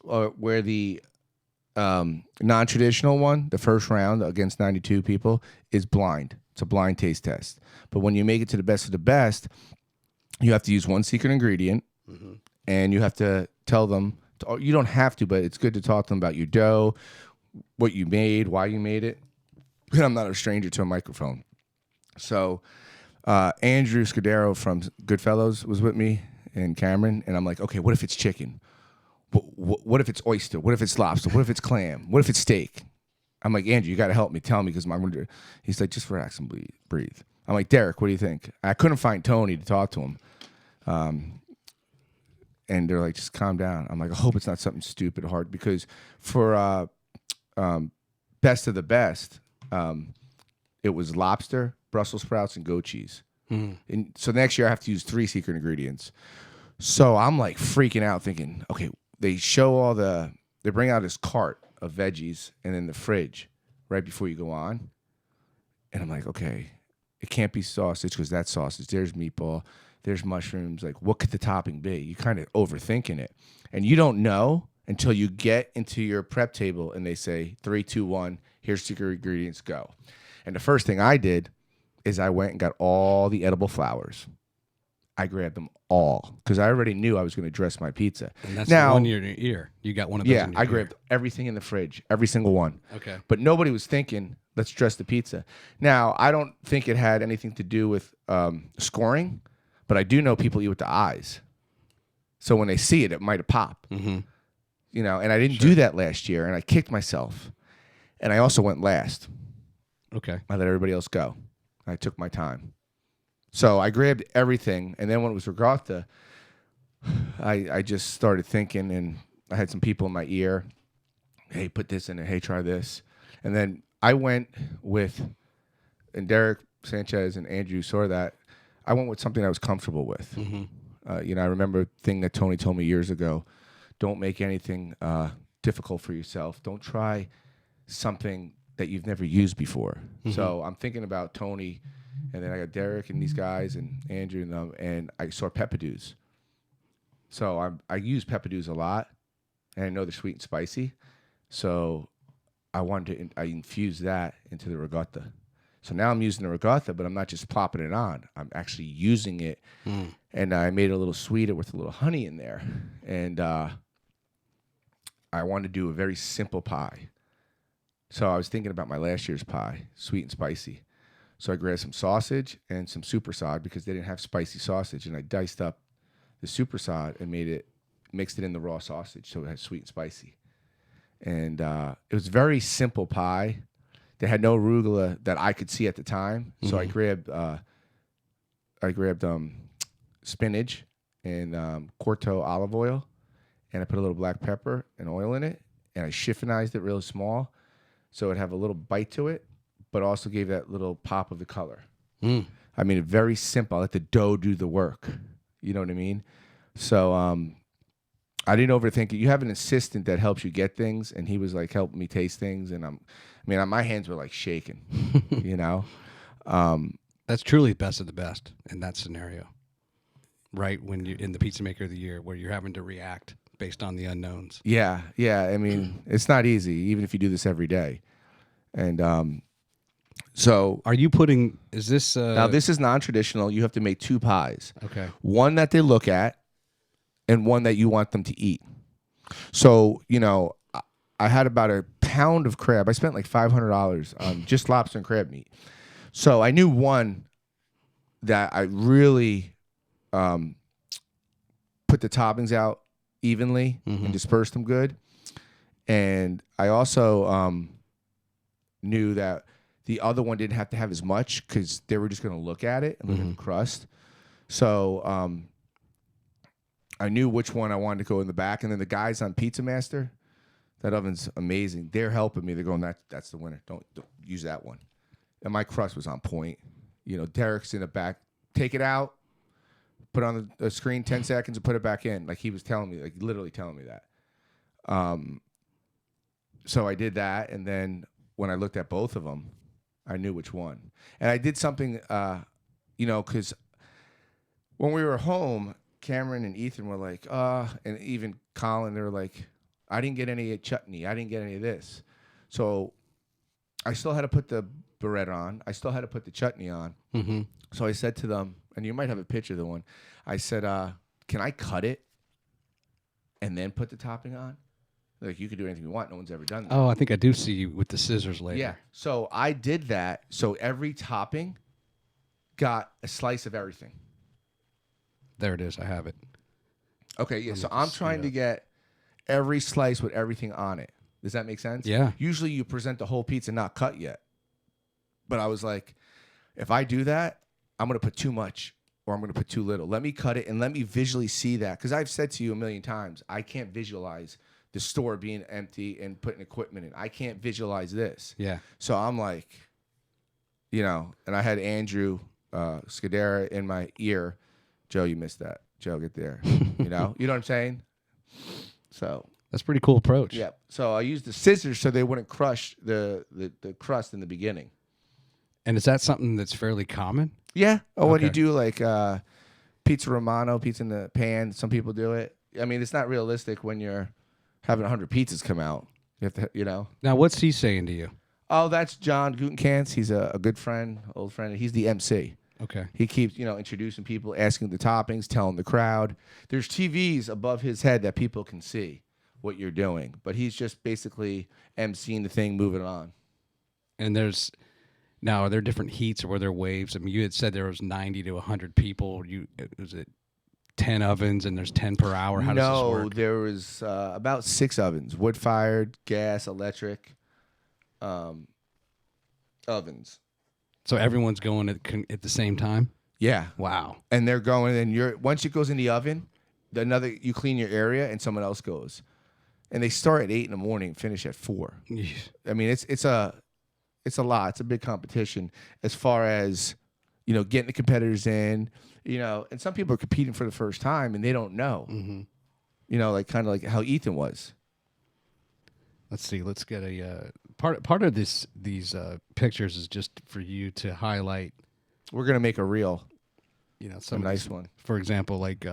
where the non-traditional one, the first round against 92 people, is blind. It's a blind taste test. But when you make it to the best of the best, you have to use one secret ingredient, and you have to tell them. You don't have to, but it's good to talk to them about your dough, what you made, why you made it. And I'm not a stranger to a microphone. So Andrew Scudero from Goodfellas was with me, and Cameron, and I'm like, okay, what if it's chicken? What if it's oyster? What if it's lobster? What if it's clam? What if it's steak? I'm like, Andrew, you got to help me. Tell me, because he's like, just relax and breathe. I'm like, Derek, what do you think? I couldn't find Tony to talk to him. And they're like, just calm down. I'm like, I hope it's not something stupid hard, because for best of the best, it was lobster, Brussels sprouts, and goat cheese. And so next year I have to use 3 secret ingredients. So I'm like freaking out, thinking, okay, they bring out this cart of veggies and in the fridge right before you go on. And I'm like, okay, it can't be sausage because that's sausage. There's meatball, there's mushrooms. Like, what could the topping be? You kind of overthinking it. And you don't know until you get into your prep table and they say 3, 2, 1, here's secret ingredients, go. And the first thing I did is I went and got all the edible flowers. I grabbed them all because I already knew I was going to dress my pizza. And that's now, the one in your ear. You got one of those in your I ear. grabbed everything in the fridge, every single one. Okay. But nobody was thinking, let's dress the pizza. Now, I don't think it had anything to do with scoring, but I do know people eat with the eyes. So when they see it, it might have popped. Mm-hmm. And I didn't do that last year, and I kicked myself. And I also went last. Okay. I let everybody else go. I took my time. So I grabbed everything, and then when it was regatta, I just started thinking, and I had some people in my ear, hey, put this in it, hey, try this. And then I went with, and Derek Sanchez and Andrew saw that, I went with something I was comfortable with. Mm-hmm. I remember a thing that Tony told me years ago, don't make anything difficult for yourself. Don't try something that you've never used before. Mm-hmm. So I'm thinking about Tony, and then I got Derek and these guys and Andrew and them, and I saw peppadews. So I use peppadews a lot, and I know they're sweet and spicy. So I infused that into the regatta. So now I'm using the regatta, but I'm not just plopping it on. I'm actually using it, and I made it a little sweeter with a little honey in there. And I wanted to do a very simple pie. So I was thinking about my last year's pie, sweet and spicy. So I grabbed some sausage and some supersod because they didn't have spicy sausage, and I diced up the supersod and mixed it in the raw sausage so it had sweet and spicy. And it was a very simple pie. They had no arugula that I could see at the time, so I grabbed spinach and Corto olive oil, and I put a little black pepper and oil in it, and I chiffonized it real small so it'd have a little bite to it, but also gave that little pop of the color. I mean, very simple. I let the dough do the work. You know what I mean? So I didn't overthink it. You have an assistant that helps you get things, and he was like helping me taste things, and my hands were like shaking, you know. That's truly best of the best in that scenario, right? When you're in the Pizza Maker of the Year, where you're having to react based on the unknowns. Yeah. I mean, it's not easy, even if you do this every day. And so Are you putting? Is this now this is non-traditional. You have to make 2 pies. okay? One that they look at, and one that you want them to eat. So, you know, I had about a pound of crab. I spent like $500 on just lobster and crab meat. So I knew one that I really put the toppings out evenly and dispersed them good. And I also knew that the other one didn't have to have as much because they were just going to look at it and look at the crust. So I knew which one I wanted to go in the back. And then the guys on Pizza Master, that oven's amazing. They're helping me. They're going, that's the winner. Don't use that one. And my crust was on point. You know, Derek's in the back. Take it out, put it on the screen 10 seconds, and put it back in. Like he was telling me, like literally telling me that. So I did that. And then when I looked at both of them, I knew which one. And I did something, you know, because when we were home, Cameron and Ethan were like, and even Colin, they were like, I didn't get any chutney. I didn't get any of this. So I still had to put the bread on. I still had to put the chutney on. Mm-hmm. So I said to them, and you might have a picture of the one. I said, can I cut it and then put the topping on? Like, you could do anything you want. No one's ever done that. Oh, I think I do see you with the scissors later. Yeah. So I did that. So every topping got a slice of everything. There it is. I have it. Okay, yeah. So I'm trying to get every slice with everything on it. Does that make sense? Yeah. Usually you present the whole pizza not cut yet. But I was like, if I do that, I'm going to put too much or I'm going to put too little. Let me cut it and let me visually see that. Because I've said to you a million times, I can't visualize the store being empty and putting equipment in. I can't visualize this. Yeah. So I'm like, you know, and I had Andrew Scudera in my ear. Joe, you missed that. Joe, get there. You know what I'm saying? So That's a pretty cool approach. yeah. So I used the scissors so they wouldn't crush the crust in the beginning. And is that something that's fairly common? Yeah. Oh, when you Okay. do like pizza Romano, pizza in the pan, some people do it. I mean, it's not realistic when you're having 100 pizzas come out. You have to, you know. Now, what's he saying to you? Oh, that's John Gutenkantz. He's a good friend, old friend. He's the MC. Okay. He keeps, you know, introducing people, asking the toppings, telling the crowd. There's TVs above his head that people can see what you're doing, but he's just basically emceeing the thing, moving on. And are there different heats or were there waves? I mean, you had said there was 90 to 100 people. Was it 10 ovens and there's 10 per hour? How does this work? There was about 6 ovens, wood-fired, gas, electric ovens. So everyone's going at the same time? Yeah. Wow. And they're going, and once it goes in the oven, you clean your area, and someone else goes. And they start at 8 in the morning, finish at 4. I mean, it's a lot. It's a big competition as far as, you know, getting the competitors in, you know, and some people are competing for the first time and they don't know, you know, like kind of like how Ethan was. Let's see. Let's get a part of these pictures is just for you to highlight. We're gonna make a reel, You know, a nice one. For example, like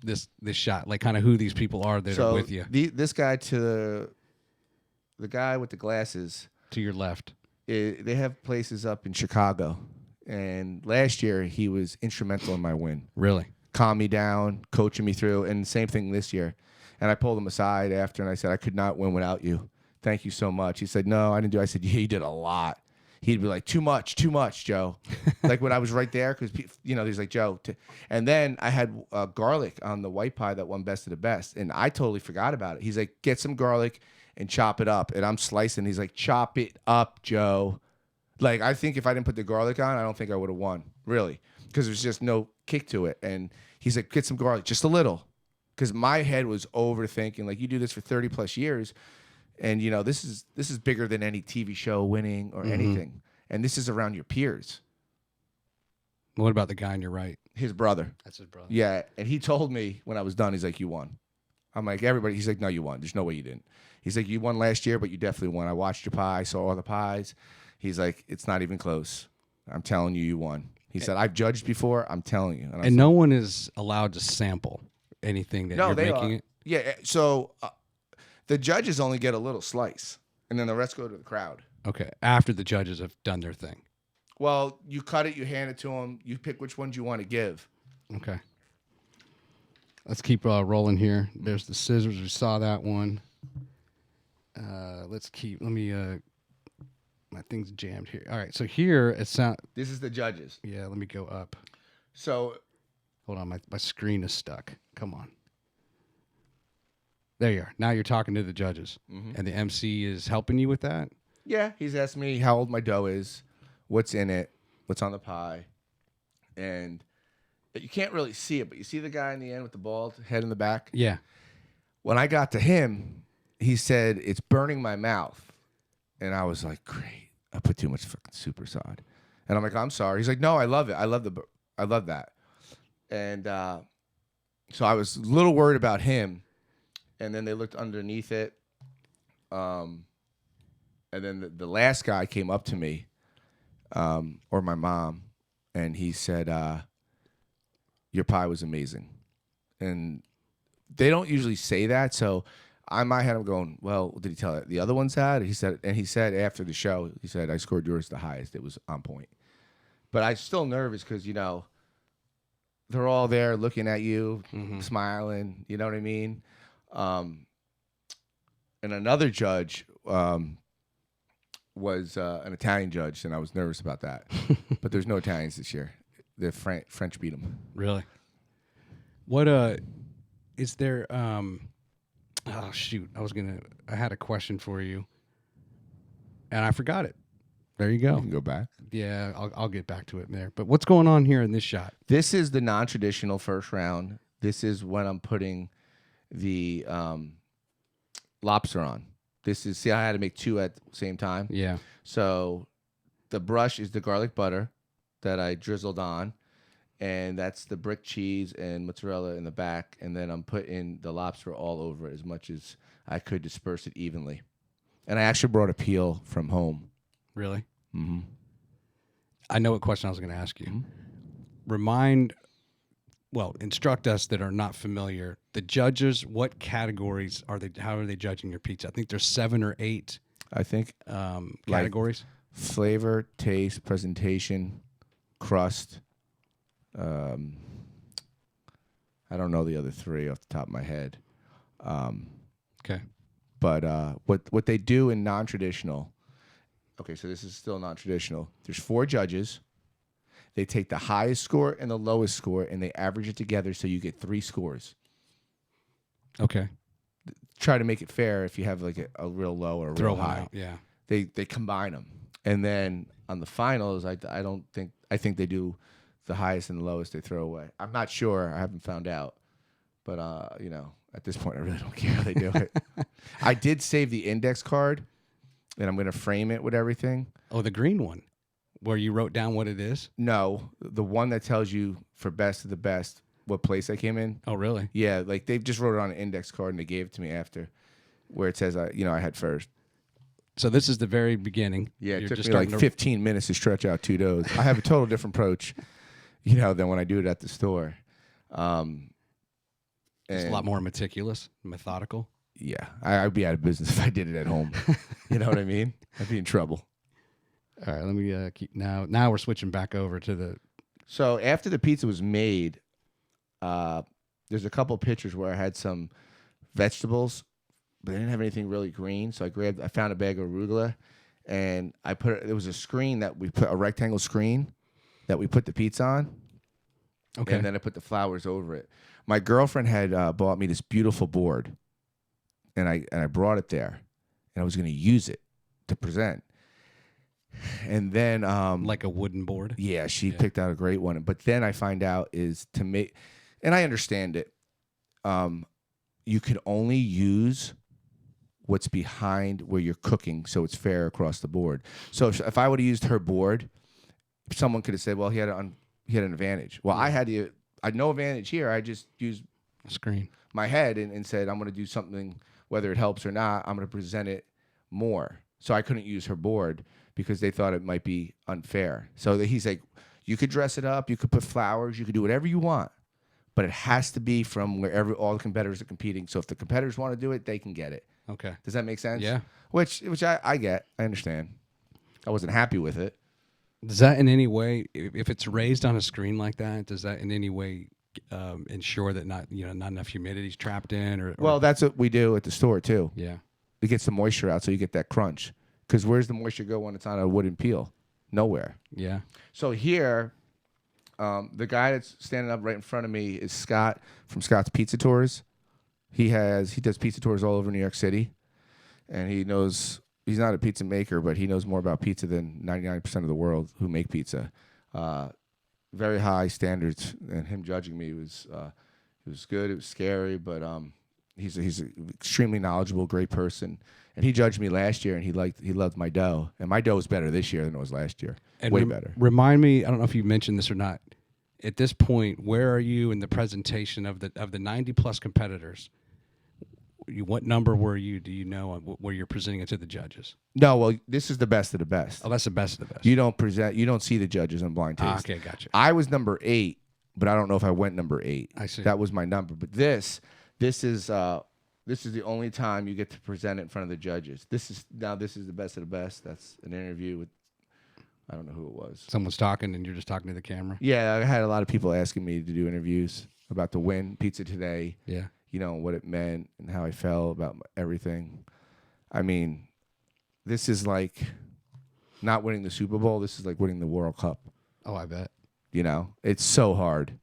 this shot, like kind of who these people are that are with you. This guy to the guy with the glasses To your left. they have places up in Chicago, and last year he was instrumental in my win. Really? Calmed me down, coaching me through, and same thing this year. And I pulled him aside after, and I said, I could not win without you. Thank you so much. He said, no, I didn't do it. I said, yeah, you did a lot. He'd be like, too much, Joe. Like when I was right there, because, you know, he's like, Joe. And then I had garlic on the white pie that won best of the best, and I totally forgot about it. He's like, get some garlic and chop it up. And I'm slicing. He's like, chop it up, Joe. Like, I think if I didn't put the garlic on, I don't think I would have won, really, because there's just no kick to it. And he's like, get some garlic, just a little, because my head was overthinking. Like, you do this for 30 plus years, and you know this is bigger than any TV show winning or anything, and this is around your peers. What about the guy on your right? His brother. That's his brother. Yeah, and he told me when I was done, he's like, you won. I'm like, everybody. He's like, no, you won. There's no way you didn't. He's like, you won last year, but you definitely won. I watched your pie. I saw all the pies. He's like, it's not even close. I'm telling you, you won. He said, I've judged before. I'm telling you. And no one is allowed to sample anything that you're they making are. it. Yeah. So the judges only get a little slice, and then the rest go to the crowd. Okay. After the judges have done their thing. Well, you cut it, you hand it to them, you pick which ones you want to give. Okay. Let's keep rolling here. There's the scissors. We saw that one. Let me, my thing's jammed here. All right. So here it's not. This is the judges. Yeah. Let me go up. So. Hold on. My screen is stuck. Come on. There you are. Now you're talking to the judges. Mm-hmm. And the MC is helping you with that? Yeah. He's asked me how old my dough is, what's in it, what's on the pie. And you can't really see it, but you see the guy in the end with the bald head in the back? Yeah. When I got to him, he said, it's burning my mouth. And I was like, great. I put too much fucking super sod. And I'm like, I'm sorry. He's like, no, I love it. I love that. And so I was a little worried about him. And then they looked underneath it. And then the last guy came up to me, or my mom, and he said, your pie was amazing. And they don't usually say that, so I might have him going, well, did he tell it? The other ones had? He said after the show, he said, I scored yours the highest. It was on point. But I'm still nervous because, they're all there looking at you, smiling, you know what I mean? And another judge was an Italian judge, and I was nervous about that. But there's no Italians this year. The French beat them. Really? What is there? Oh shoot! I had a question for you, and I forgot it. There you go. You can go back. Yeah, I'll get back to it there. But what's going on here in this shot? This is the non-traditional first round. This is when I'm putting the lobster on. See, I had to make two at the same time. Yeah. So the brush is the garlic butter that I drizzled on, and that's the brick cheese and mozzarella in the back, and then I'm putting the lobster all over it as much as I could, disperse it evenly. And I actually brought a peel from home. Really? Mm-hmm. I know what question I was going to ask you. Mm-hmm. Instruct us that are not familiar. The judges, what categories are they? How are they judging your pizza? I think there's 7 or 8. I think categories: flavor, taste, presentation, crust. I don't know the other 3 off the top of my head. Okay. But what they do in non-traditional. Okay, so this is still non-traditional. There's 4 judges. They take the highest score and the lowest score, and they average it together so you get 3 scores. Okay. Try to make it fair if you have like a real low or a real high. Out, yeah. They combine them, and then on the finals, I think they do the highest and the lowest. They throw away. I'm not sure. I haven't found out, but at this point, I really don't care how they do it. I did save the index card, and I'm gonna frame it with everything. Oh, the green one, where you wrote down what it is? No, the one that tells you for best of the best what place I came in. Oh, really? Yeah, like they just wrote it on an index card and they gave it to me after, where it says I had first. So this is the very beginning. Yeah, it You're took just me like starting 15 minutes to stretch out 2 doughs. I have a total different approach, than when I do it at the store. It's a lot more meticulous, methodical. Yeah, I'd be out of business if I did it at home. You know what I mean? I'd be in trouble. All right, let me keep now we're switching back over to the. So after the pizza was made, there's a couple pictures where I had some vegetables, but I didn't have anything really green. So I found a bag of arugula, and there was a screen that we put, a rectangle screen that we put the pizza on. Okay. And then I put the flowers over it. My girlfriend had bought me this beautiful board, and I brought it there, and I was going to use it to present. And then like a wooden board. Yeah, she picked out a great one. But then I find out is to make, and I understand it. You could only use what's behind where you're cooking, so it's fair across the board. So if I would have used her board, someone could have said, "Well, he had an advantage." Well, I had no advantage here. I just used A screen. my head and said, I'm going to do something, whether it helps or not, I'm going to present it more. So I couldn't use her board because they thought it might be unfair. So he's like, you could dress it up, you could put flowers, you could do whatever you want, but it has to be from wherever all the competitors are competing. So if the competitors want to do it, they can get it. Okay. Does that make sense? Yeah. Which I get. I understand. I wasn't happy with it. Does that in any way, if it's raised on a screen like that, does that in any way ensure that not enough humidity is trapped in? Or Well, that's what we do at the store too. yeah. It gets the moisture out, so you get that crunch. Because where's the moisture go when it's on a wooden peel? Nowhere. Yeah. So here, the guy that's standing up right in front of me is Scott from Scott's Pizza Tours. He does pizza tours all over New York City, and he knows he's not a pizza maker, but he knows more about pizza than 99% of the world who make pizza. Very high standards, and him judging me was good. It was scary, but he's an extremely knowledgeable, great person. And he judged me last year, and he loved my dough, and my dough is better this year than it was last year. And way better. Remind me, I don't know if you mentioned this or not. At this point, where are you in the presentation of the 90 plus competitors? What number were you? Do you know where you're presenting it to the judges? No, well, this is the best of the best. Oh, that's the best of the best. You don't see the judges on blind taste. Okay, gotcha. I was number 8, but I don't know if I went number 8. I see. That was my number. But this is the only time you get to present it in front of the judges. This is the best of the best. That's an interview with, I don't know who it was. Someone's talking and you're just talking to the camera. Yeah, I had a lot of people asking me to do interviews about the win Pizza Today. Yeah. What it meant and how I felt about everything. I mean, this is like not winning the Super Bowl. This is like winning the World Cup. Oh, I bet. It's so hard.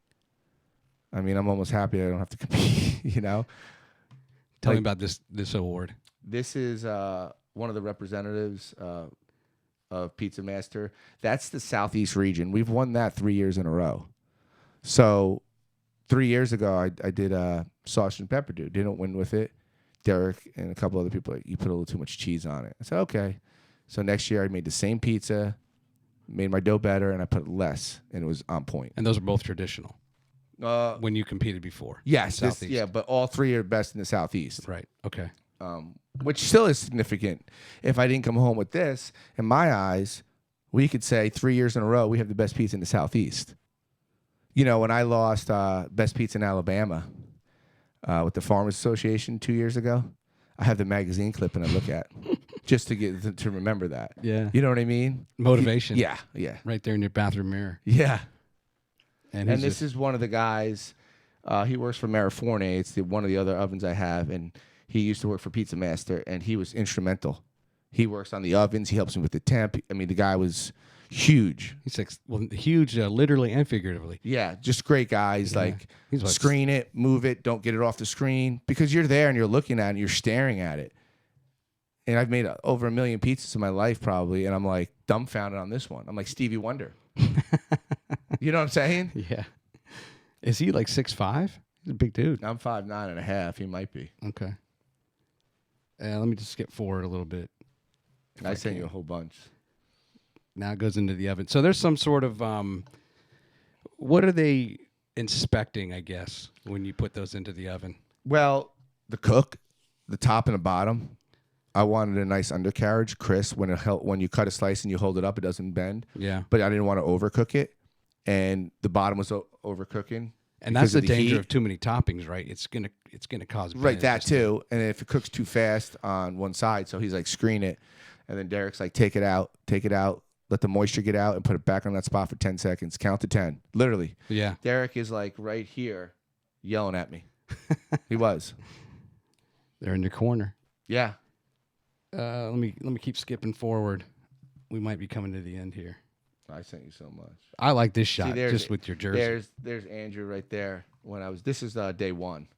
I mean, I'm almost happy I don't have to compete, Tell me about this award. This is one of the representatives of Pizza Master. That's the Southeast region. We've won that 3 years in a row. So 3 years ago, I did sausage and pepper dude. Didn't win with it. Derek and a couple other people, you put a little too much cheese on it. I said, okay. So next year, I made the same pizza, made my dough better, and I put less, and it was on point. And those are both traditional. When you competed before. Yes. Southeast. But all 3 are best in the Southeast. Right. Okay. Which still is significant. If I didn't come home with this, in my eyes, we could say 3 years in a row, we have the best pizza in the Southeast. When I lost Best Pizza in Alabama with the Farmers Association 2 years ago, I have the magazine clip and I look at just to remember that. Yeah. You know what I mean? Motivation. Yeah. Right there in your bathroom mirror. Yeah. And this is one of the guys. He works for Mariforne. It's one of the other ovens I have, and he used to work for Pizza Master, and he was instrumental. He works on the ovens. He helps me with the temp. I mean, the guy was huge. He's like, huge, literally and figuratively. Yeah, just great guys. Yeah. Like, He's like screen it, move it, don't get it off the screen, because you're there and you're looking at it, and you're staring at it. And I've made over 1 million pizzas in my life probably, and I'm like dumbfounded on this one. I'm like Stevie Wonder. You know what I'm saying? Yeah. Is he like 6'5"? He's a big dude. I'm 5'9.5". He might be. Okay. Let me just skip forward a little bit. I sent you a whole bunch. Now it goes into the oven. So there's some sort of what are they inspecting, I guess, when you put those into the oven? Well, the cook, the top and the bottom. I wanted a nice undercarriage, crisp. When you cut a slice and you hold it up, it doesn't bend. Yeah. But I didn't want to overcook it, and the bottom was overcooking. And that's the danger heat. of too many toppings, right? It's gonna cause Right, that just too. And if it cooks too fast on one side, so he's like, screen it, and then Derek's like, take it out, let the moisture get out, and put it back on that spot for 10 seconds. Count to 10, literally. Yeah. Derek is like right here, yelling at me. He was. They're in your corner. Yeah. Let me keep skipping forward. We might be coming to the end here. I sent you so much. I like this shot See, just with your jersey. There's Andrew right there. This is day 1.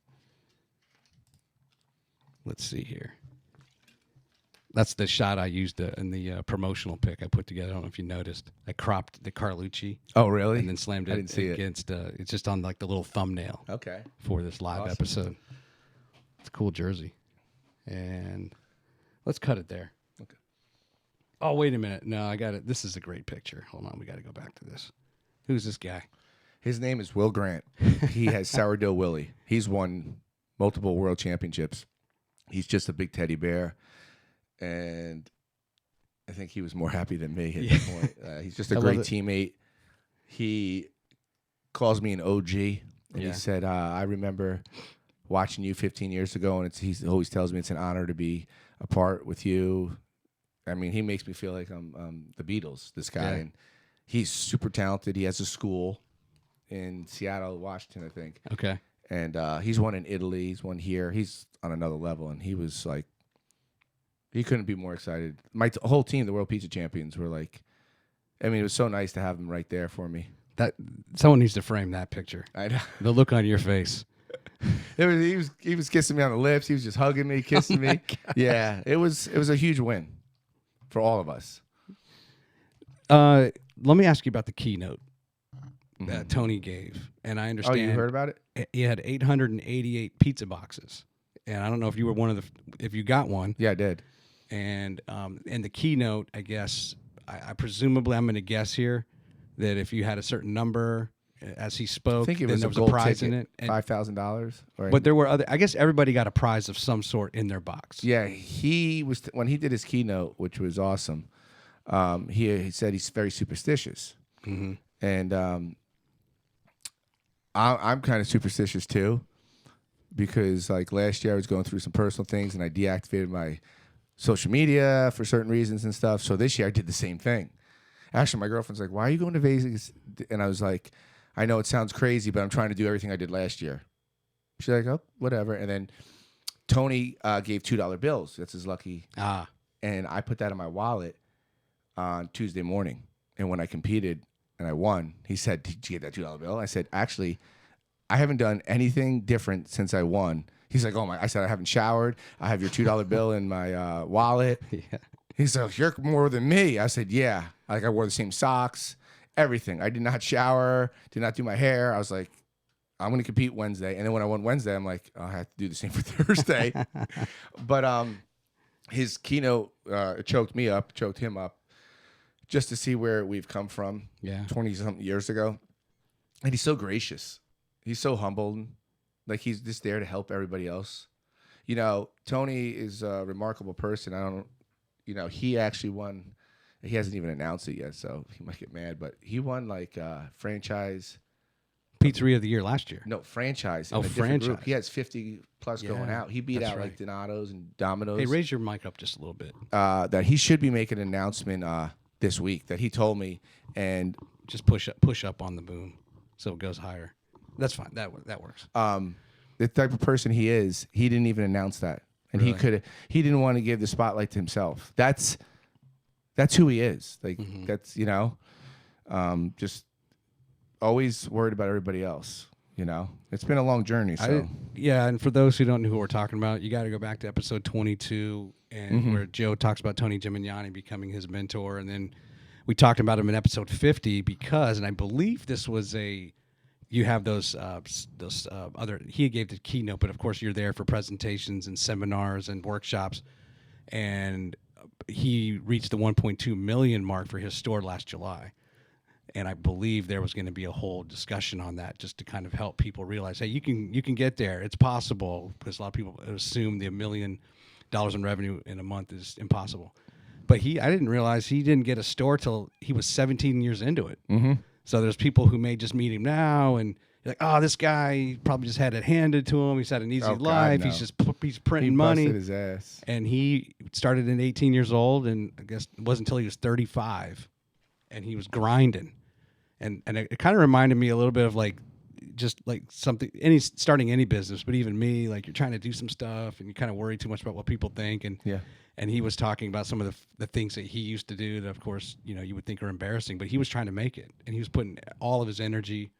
Let's see here. That's the shot I used in the promotional pic I put together. I don't know if you noticed. I cropped the Carlucci. Oh, really? And then slammed it I didn't see against. It's just on like the little thumbnail. Okay. For this live Awesome. episode. It's a cool jersey. And let's cut it there. Okay. Oh, wait a minute. No, I got it. This is a great picture. Hold on. We got to go back to this. Who's this guy? His name is Will Grant. He has Sourdough Willie. He's won multiple world championships. He's just a big teddy bear, and I think he was more happy than me at that point. He's just a great teammate. He calls me an OG, and he said, I remember watching you 15 years ago, and he always tells me it's an honor to be a part with you. I mean, he makes me feel like I'm the Beatles, this guy. And he's super talented. He has a school in Seattle, Washington, I think. Okay. And he's won in Italy. He's won here. He's on another level, and he was like, he couldn't be more excited. My whole team, the World Pizza Champions, were like, I mean, it was so nice to have him right there for me. That someone needs to frame that picture. I know. The look on your face. He was kissing me on the lips. He was just hugging me, kissing me. Yeah, it was a huge win for all of us. Let me ask you about the keynote that Tony gave, and I understand. Oh, you heard about it? He had 888 pizza boxes, and I don't know if you were if you got one. Yeah, I did. And the keynote, I guess, I presumably I'm going to guess here that if you had a certain number as he spoke, I think then was there a was gold a prize ticket, in it. $5,000. But there were other. I guess everybody got a prize of some sort in their box. Yeah, he was when he did his keynote, which was awesome. He said he's very superstitious, and I'm kind of superstitious too, because like last year I was going through some personal things and I deactivated my social media for certain reasons and stuff. So this year I did the same thing. Actually, my girlfriend's like, "Why are you going to Vegas?" And I was like, "I know it sounds crazy, but I'm trying to do everything I did last year." She's like, "Oh, whatever." And then Tony gave $2 bills. That's his lucky. And I put that in my wallet on Tuesday morning. And when I competed and I won, he said, "Did you get that $2 bill?" I said, "Actually, I haven't done anything different since I won." He's like, "Oh my!" I said, "I haven't showered. I have your $2 bill in my wallet." Yeah. He's like, "You're more than me." I said, "Yeah." Like I wore the same socks, everything. I did not shower, did not do my hair. I was like, "I'm going to compete Wednesday." And then when I won Wednesday, I'm like, I have to do the same for Thursday. But his keynote choked him up, just to see where we've come from. Yeah. 20-something years ago, and he's so gracious. He's so humbled. Like he's just there to help everybody else. You know, Tony is a remarkable person. He actually won. He hasn't even announced it yet, so he might get mad. But he won like franchise. Pizzeria of the year last year. No, franchise. Oh, in a different group. franchise. He has 50 plus going out. He beat that's out right. like Donato's and Domino's. Hey, raise your mic up just a little bit. That he should be making an announcement this week that he told me. And Just push up on the boom so it goes higher. That's fine. That works. the type of person he is, he didn't even announce that. And Really? he didn't want to give the spotlight to himself. That's who he is. Like that's, just always worried about everybody else. It's been a long journey. So And for those who don't know who we're talking about, you got to go back to episode 22 and where Joe talks about Tony Gimignani becoming his mentor, and then we talked about him in episode 50 because, and I believe this was you have those other. He gave the keynote, but of course you're there for presentations and seminars and workshops, and he reached the 1.2 million mark for his store last July. And I believe there was going to be a whole discussion on that just to kind of help people realize, hey, you can get there. It's possible, because a lot of people assume the $1 million in revenue in a month is impossible. But I didn't realize he didn't get a store till he was 17 years into it. Mm-hmm. So there's people who may just meet him now and you're like, oh, this guy probably just had it handed to him. He's had an easy life. No. He's printing he money. busted his ass. And he started at 18 years old, and I guess it wasn't until he was 35, and he was grinding. And it kind of reminded me a little bit of just like something, starting any business, but even me, like you're trying to do some stuff and you kind of worry too much about what people think. And he was talking about some of the things that he used to do that, of course, you would think are embarrassing, but he was trying to make it, and he was putting all of his energy,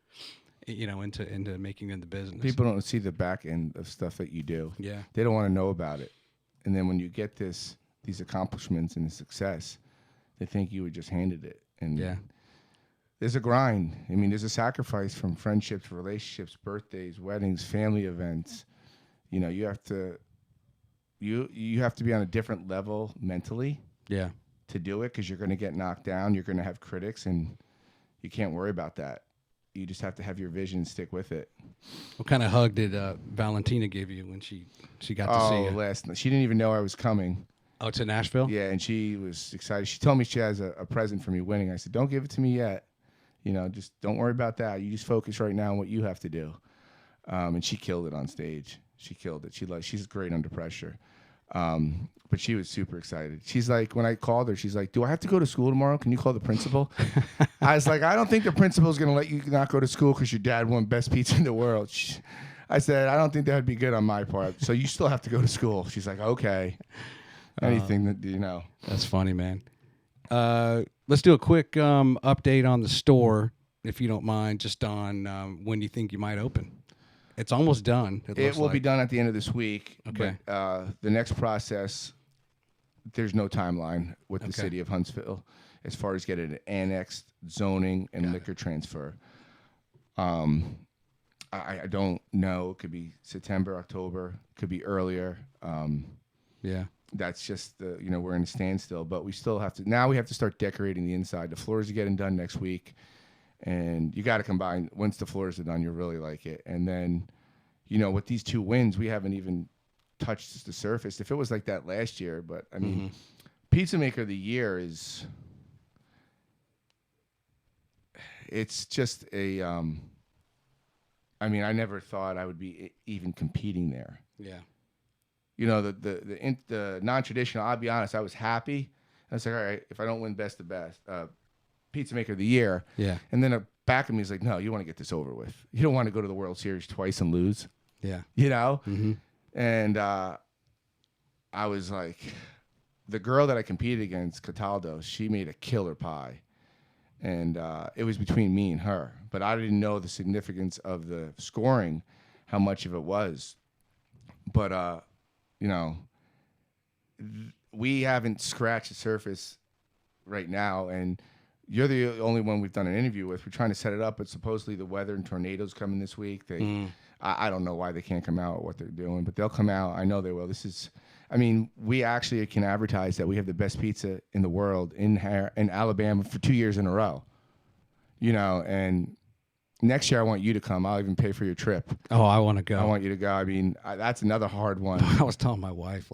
into making it in the business. People don't see the back end of stuff that you do. Yeah. They don't want to know about it. And then when you get these accomplishments and the success, they think you were just handed it. And there's a grind. I mean, there's a sacrifice from friendships, relationships, birthdays, weddings, family events. You have to be on a different level mentally to do it, because you're going to get knocked down. You're going to have critics, and you can't worry about that. You just have to have your vision and stick with it. What kind of hug did Valentina give you when she got to see you? Last night. She didn't even know I was coming. Oh, to Nashville? Yeah, and she was excited. She told me she has a present for me winning. I said, don't give it to me yet. Just don't worry about that. You just focus right now on what you have to do. And she killed it on stage. She killed it. She's great under pressure. But she was super excited. She's like, when I called her, she's like, do I have to go to school tomorrow? Can you call the principal? I was like, I don't think the principal's going to let you not go to school because your dad won best pizza in the world. I said, I don't think that would be good on my part. So you still have to go to school. She's like, okay. Anything that. That's funny, man. Let's do a quick update on the store, if you don't mind, just on when you think you might open. It's almost done. It will be done at the end of this week. Okay. But, the next process, there's no timeline with the city of Huntsville as far as getting it annexed, zoning, and liquor transfer. I don't know. It could be September, October. Could be earlier. Yeah. That's just we're in a standstill, but we still have to. Now we have to start decorating the inside. The floors are getting done next week, and you got to combine. Once the floors are done, you'll really like it. And then, with these 2 wins, we haven't even touched the surface. If it was like that last year, but I mean, Pizza Maker of the Year it's just a. I mean, I never thought I would be even competing there. Yeah. The non-traditional, I'll be honest, I was happy. I was like, all right, if I don't win best of best, Pizza Maker of the Year. Yeah. And then back of me is like, no, you want to get this over with. You don't want to go to the World Series twice and lose. Yeah. Mm-hmm. And I was like, the girl that I competed against, Cataldo, she made a killer pie. And it was between me and her. But I didn't know the significance of the scoring, how much of it was. But, we haven't scratched the surface right now, and you're the only one we've done an interview with. We're trying to set it up, but supposedly the weather and tornadoes coming this week. I don't know why they can't come out or what they're doing, but they'll come out. I know they will. We actually can advertise that we have the best pizza in the world in Alabama for 2 years in a row. And next year I want you to come. I'll even pay for your trip. Oh, I want to go. I want you to go. I mean, that's another hard one. I was telling my wife,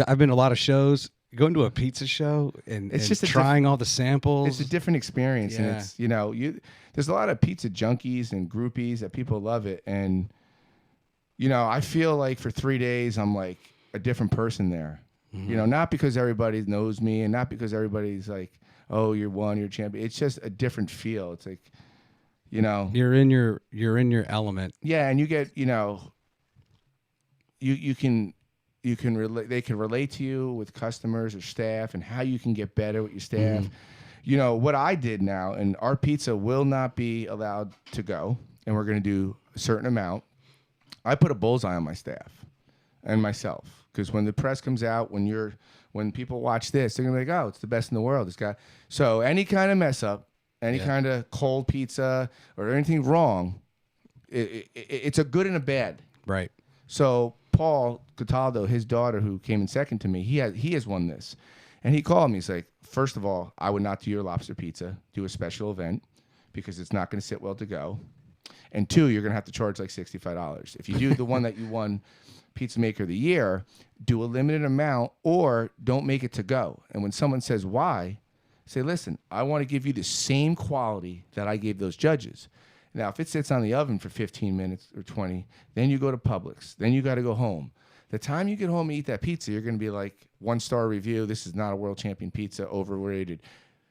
I've been to a lot of shows. Going to a pizza show and just trying all the samples. It's a different experience, yeah. And it's there's a lot of pizza junkies and groupies that people love it, and I feel like for 3 days I'm like a different person there. Mm-hmm. Not because everybody knows me, and not because everybody's like, oh, you're a champion. It's just a different feel. It's like, you're in your element. Yeah, and you get you can relate. They can relate to you with customers or staff, and how you can get better with your staff. Mm-hmm. What I did now, and our pizza will not be allowed to go, and we're going to do a certain amount. I put a bullseye on my staff and myself, because when the press comes out, when people watch this, they're going to be like, oh, it's the best in the world. So any kind of mess up, any kind of cold pizza or anything wrong, it's a good and a bad. Right. So Paul Cataldo, his daughter, who came in second to me, he has won this. And he called me. He's like, first of all, I would not do your lobster pizza, do a special event, because it's not going to sit well to go. And 2, you're going to have to charge like $65. If you do the one that you won Pizza Maker of the Year, do a limited amount or don't make it to go. And when someone says why, say, listen, I want to give you the same quality that I gave those judges. Now, if it sits on the oven for 15 minutes or 20, then you go to Publix. Then you got to go home. The time you get home and eat that pizza, you're going to be like, 1-star review. This is not a world champion pizza, overrated.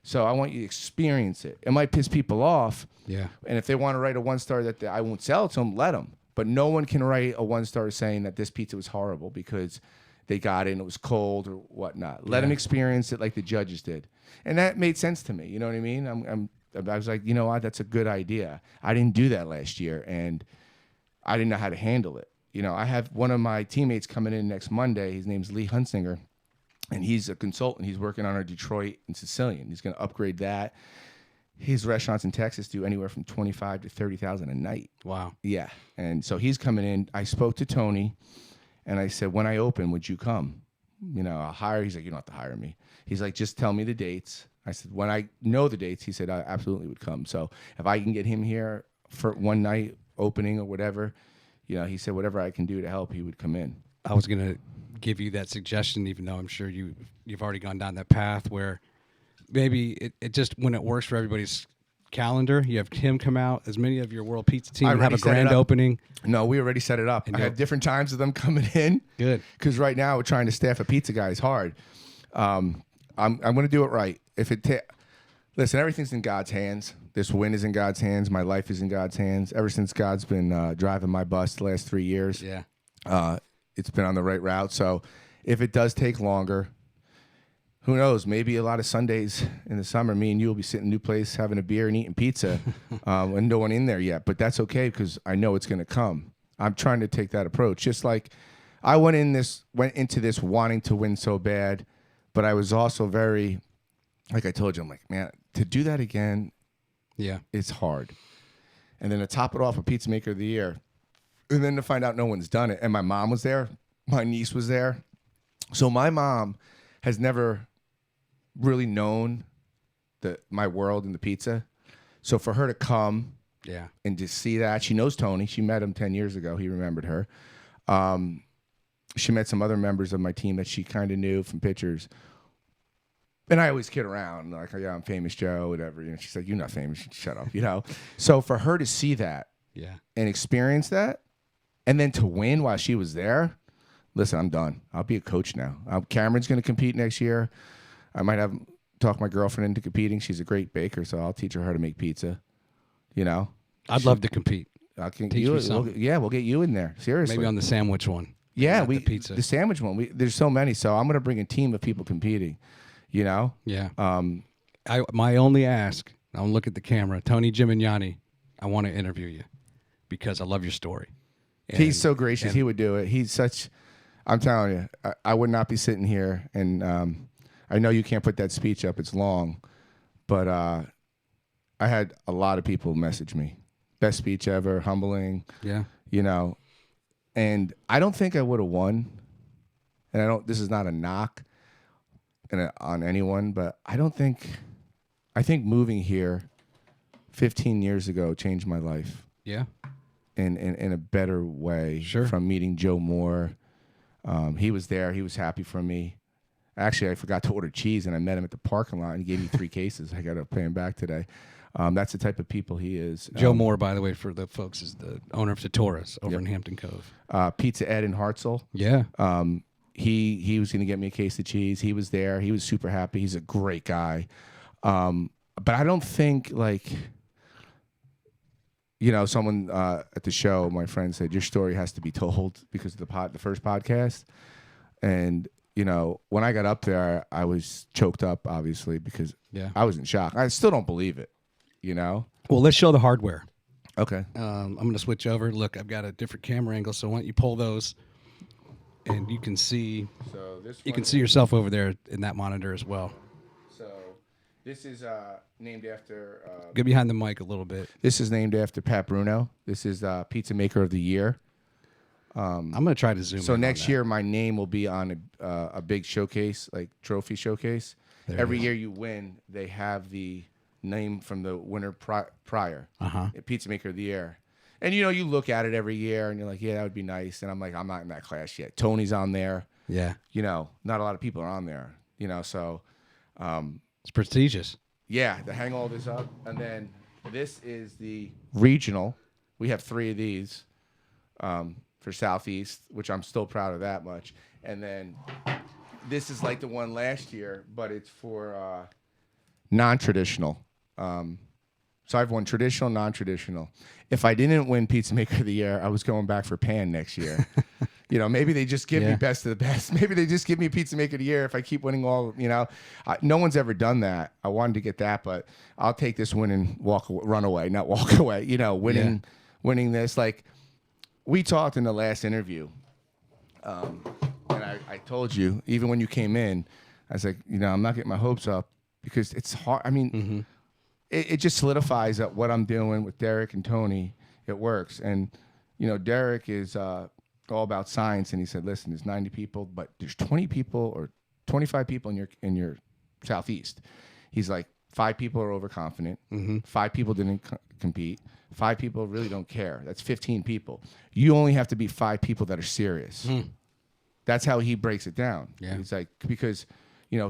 So I want you to experience it. It might piss people off. Yeah. And if they want to write a 1-star that I won't sell it to them, let them. But no one can write a 1-star saying that this pizza was horrible because they got it and it was cold or whatnot. Let them experience it like the judges did. And that made sense to me. You know what I mean? I was like, you know what? That's a good idea. I didn't do that last year, and I didn't know how to handle it. I have one of my teammates coming in next Monday. His name's Lee Hunsinger, and he's a consultant. He's working on our Detroit and Sicilian. He's going to upgrade that. His restaurants in Texas do anywhere from $25,000 to $30,000 a night. Wow. Yeah, and so he's coming in. I spoke to Tony, and I said, when I open, would you come? I'll hire. He's like, you don't have to hire me. He's like, just tell me the dates. I said, when I know the dates, he said, I absolutely would come. So if I can get him here for one night opening or whatever, he said, whatever I can do to help, he would come in. I was going to give you that suggestion, even though I'm sure you've already gone down that path where maybe it just, when it works for everybody's calendar, you have him come out, as many of your World Pizza team have a grand opening. No, we already set it up. I have different times of them coming in. Good. Because right now we're trying to staff a pizza guy is hard. I'm going to do it right. Listen, everything's in God's hands. This win is in God's hands. My life is in God's hands. Ever since God's been driving my bus the last 3 years, it's been on the right route. So if it does take longer, who knows? Maybe a lot of Sundays in the summer, me and you will be sitting in a new place having a beer and eating pizza, and no one in there yet. But that's okay because I know it's going to come. I'm trying to take that approach. Just like I went into this wanting to win so bad, but I was also very, like I told you, I'm like, man, to do that again, it's hard. And then to top it off, a Pizza Maker of the Year, and then to find out no one's done it. And my mom was there, my niece was there, so my mom has never really known my world in the pizza. So for her to come and just see that, she knows Tony. She met him 10 years ago. He remembered her. She met some other members of my team that she kind of knew from pictures. And I always kid around, like, oh, yeah, I'm famous Joe, whatever. She's like, you're not famous. Shut up, So for her to see that and experience that, and then to win while she was there, listen, I'm done. I'll be a coach now. Cameron's going to compete next year. I might talk my girlfriend into competing. She's a great baker, so I'll teach her how to make pizza. I'd love to compete. Teach me something. We'll get you in there. Seriously. Maybe on the sandwich one. Yeah, the pizza. The sandwich one. There's so many, so I'm going to bring a team of people competing. Yeah. My only ask, I'll look at the camera, Tony Gimignani, I want to interview you because I love your story. And, he's so gracious. He would do it. He's such, I'm telling you, I would not be sitting here. And I know you can't put that speech up. It's long. But I had a lot of people message me. Best speech ever, humbling. Yeah. And I don't think I would have won. And this is not a knock on anyone, but I think moving here 15 years ago changed my life. Yeah. In a better way. Sure. From meeting Joe Moore. He was there. He was happy for me. Actually, I forgot to order cheese, and I met him at the parking lot, and he gave me 3 cases. I got to pay him back today. That's the type of people he is. Joe Moore, by the way, for the folks, is the owner of Tatora's over in Hampton Cove. Pizza Ed in Hartselle. Yeah. He was going to get me a case of cheese. He was there. He was super happy. He's a great guy. But I don't think, someone at the show, my friend said, your story has to be told because of the first podcast. And, when I got up there, I was choked up, obviously, because I was in shock. I still don't believe it, Well, let's show the hardware. Okay. I'm going to switch over. Look, I've got a different camera angle, so why don't you pull those, and you can see yourself over there in that monitor as well. So this is named after... Get behind the mic a little bit. This is named after Pat Bruno. This is Pizza Maker of the Year. I'm going to try to zoom in. So next year, my name will be on a big showcase, like trophy showcase. Every year you win, they have the name from the winner prior. Pizza Maker of the Year. And, you look at it every year, and you're like, yeah, that would be nice. And I'm like, I'm not in that class yet. Tony's on there. Yeah. Not a lot of people are on there. So... it's prestigious. Yeah, to hang all this up. And then this is the regional. We have 3 of these for Southeast, which I'm still proud of that much. And then this is like the one last year, but it's for non-traditional. So I've won traditional, non-traditional. If I didn't win Pizza Maker of the Year, I was going back for Pan next year. Maybe they just give me best of the best. Maybe they just give me Pizza Maker of the Year if I keep winning all, no one's ever done that. I wanted to get that, but I'll take this win and run away, not walk away. Winning this. Like, we talked in the last interview, and I told you, even when you came in, I was like, I'm not getting my hopes up because it's hard. I mean, it just solidifies that what I'm doing with Derek and Tony, it works. And, Derek is all about science, and he said, listen, there's 90 people, but there's 20 people or 25 people in your Southeast. He's like, 5 people are overconfident. 5 people didn't compete. 5 people really don't care. That's 15 people. You only have to be 5 people that are serious. That's how he breaks it down. Yeah. He's like, because,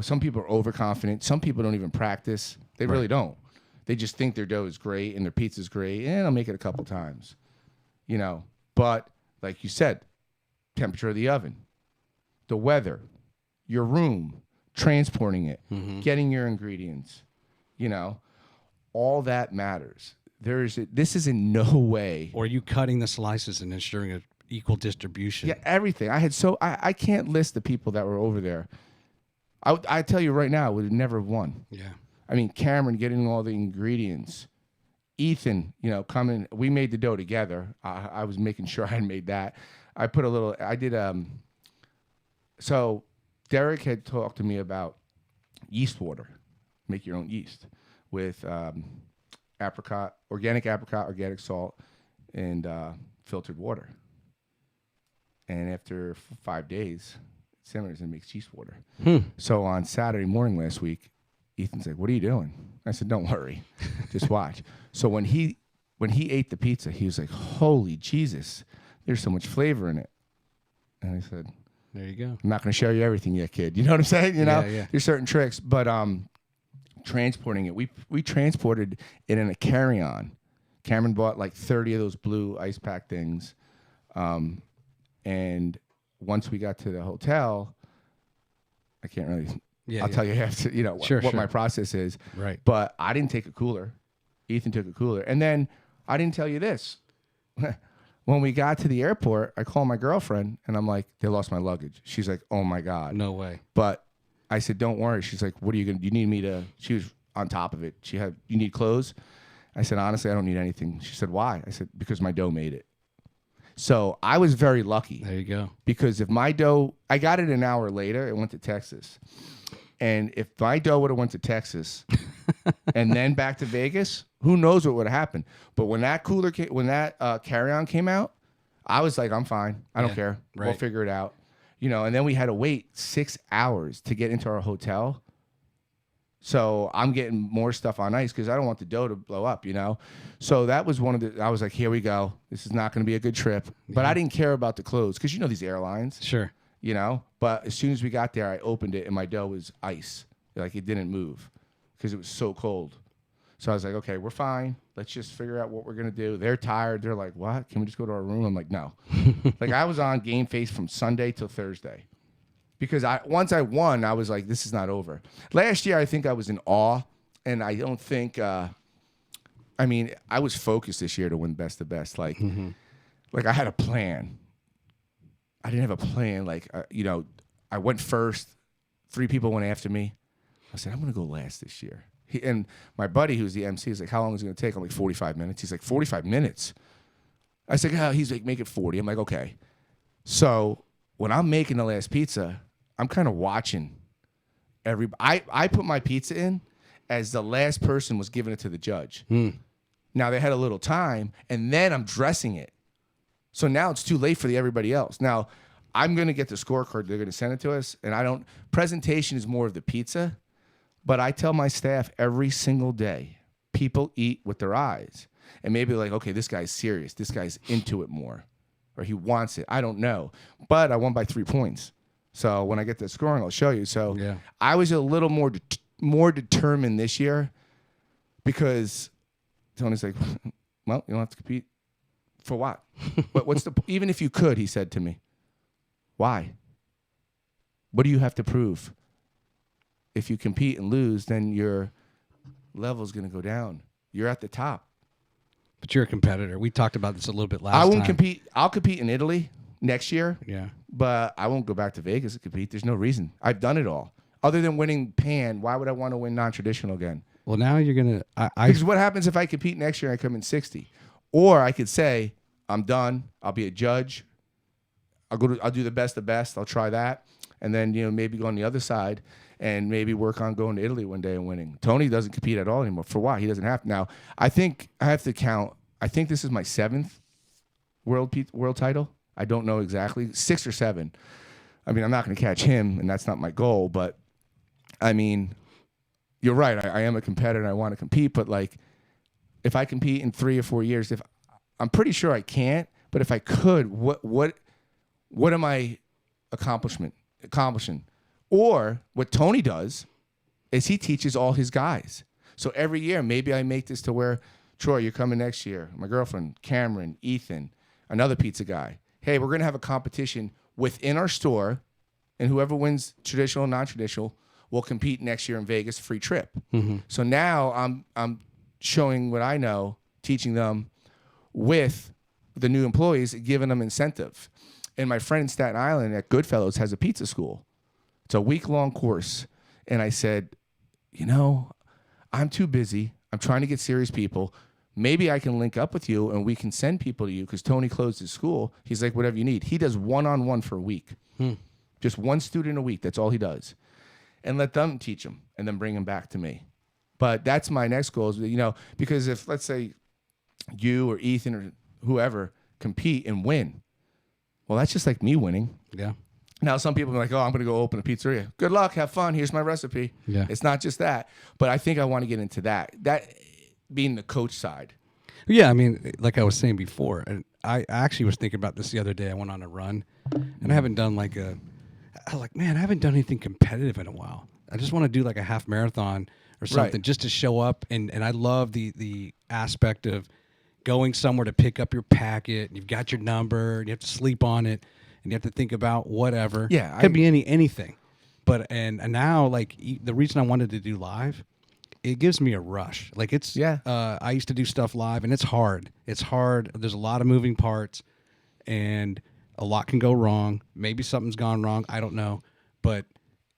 some people are overconfident. Some people don't even practice. They really don't. They just think their dough is great and their pizza's great, and I'll make it a couple times. But like you said, temperature of the oven, the weather, your room, transporting it, getting your ingredients, all that matters. This is in no way. Or you cutting the slices and ensuring an equal distribution. Yeah, everything. I can't list the people that were over there. I tell you right now, I would have never won. Yeah. I mean, Cameron getting all the ingredients. Ethan, coming. We made the dough together. I was making sure I made that. So Derek had talked to me about yeast water. Make your own yeast with organic apricot, organic salt, and filtered water. And after 5 days, it simmers and makes yeast water. So on Saturday morning last week, Ethan's like, "What are you doing?" I said, "Don't worry, just watch." So when he ate the pizza, he was like, "Holy Jesus, there's so much flavor in it." And I said, There you go. "I'm not going to show you everything yet, kid." You know what I'm saying? Yeah. There's certain tricks, but transporting it, we transported it in a carry-on. Cameron bought like 30 of those blue ice pack things, and once we got to the hotel, I can't really. I'll tell you after, what my process is. Right. But I didn't take a cooler. Ethan took a cooler. And then I didn't tell you this. When we got to the airport, I called my girlfriend and I'm like, "They lost my luggage." She's like, "Oh my God." No way. But I said, "Don't worry." She's like, "What are you going to, you need me to," she was on top of it. "You need clothes?" I said, "Honestly, I don't need anything." She said, "Why?" I said, "Because my dough made it." So I was very lucky. There you go. Because if my dough, I got it an hour later, it went to Texas. And if my dough would have went to Texas and then back to Vegas, who knows what would have happened. But when that carry-on came out, I was like, "I'm fine. I don't care. Right. We'll figure it out." And then we had to wait 6 hours to get into our hotel. So I'm getting more stuff on ice because I don't want the dough to blow up, So that was I was like, "Here we go. This is not going to be a good trip." But I didn't care about the clothes because these airlines. Sure. But as soon as we got there, I opened it and my dough was ice. Like it didn't move because it was so cold. So I was like, "Okay, we're fine. Let's just figure out what we're going to do." They're tired. They're like, "What? Can we just go to our room?" I'm like, "No." Like I was on game face from Sunday till Thursday because once I won, I was like, "This is not over." Last year, I think I was in awe, and I don't think, I was focused this year to win best of best. Like I had a plan. I didn't have a plan. I went first. 3 people went after me. I said, "I'm going to go last this year." And my buddy, who's the MC, is like, "How long is it going to take?" I'm like, 45 minutes. He's like, 45 minutes? I said, "Oh." He's like, "Make it 40. I'm like, "Okay." So when I'm making the last pizza, I'm kind of watching everybody. I put my pizza in as the last person was giving it to the judge. Now they had a little time, and then I'm dressing it. So now it's too late for everybody else. Now I'm going to get the scorecard. They're going to send it to us. And presentation is more of the pizza. But I tell my staff every single day, people eat with their eyes. And maybe like, okay, this guy's serious. This guy's into it more. Or he wants it. I don't know. But I won by 3 points. So when I get the scoring, I'll show you. So I was a little more determined this year because Tony's like, "Well, you don't have to compete." For what? Even if you could, he said to me, "Why? What do you have to prove? If you compete and lose, then your level's going to go down. You're at the top." But you're a competitor. We talked about this a little bit last I won't time. compete. I'll compete in Italy next year. Yeah. But I won't go back to Vegas to compete. There's no reason. I've done it all. Other than winning Pan, why would I want to win non-traditional again? Well, now you're going to... Because what happens if I compete next year and I come in 60? Or I could say, "I'm done. I'll be a judge. I'll do the best of best. I'll try that." And then, maybe go on the other side and maybe work on going to Italy one day and winning. Tony doesn't compete at all anymore. For why? He doesn't have to. Now, I think I have to count. I think this is my 7th world title. I don't know exactly. 6 or 7. I'm not going to catch him, and that's not my goal. But, you're right. I am a competitor and I want to compete, but like if I compete in 3 or 4 years, if I'm pretty sure I can't, but if I could, what am I accomplishing? Or what Tony does is he teaches all his guys. So every year, maybe I make this to where, Troy, you're coming next year. My girlfriend, Cameron, Ethan, another pizza guy. Hey, we're going to have a competition within our store, and whoever wins traditional and non-traditional will compete next year in Vegas, free trip. Mm-hmm. So now I'm showing what I know, teaching them with the new employees, giving them incentive. And my friend in Staten Island at Goodfellows has a pizza school. It's a week-long course. And I said, I'm too busy. I'm trying to get serious people. Maybe I can link up with you and we can send people to you because Tony closed his school. He's like, whatever you need. He does one-on-one for a week. Just one student a week. That's all he does. And let them teach him and then bring him back to me. But that's my next goal is, because if, let's say, you or Ethan or whoever compete and win, well, that's just like me winning. Yeah. Now, some people are like, I'm going to go open a pizzeria. Good luck. Have fun. Here's my recipe. Yeah. It's not just that. But I think I want to get into that being the coach side. Yeah, I mean, like I was saying before, and I actually was thinking about this the other day. I went on a run, and I haven't done I was like, man, I haven't done anything competitive in a while. I just want to do like a half marathon or something just to show up. And I love the aspect of going somewhere to pick up your packet. And you've got your number, and you have to sleep on it, and you have to think about whatever. Yeah, could be anything. But and now the reason I wanted to do live, it gives me a rush. Like it's I used to do stuff live, and it's hard. It's hard. There's a lot of moving parts, and a lot can go wrong. Maybe something's gone wrong. I don't know, but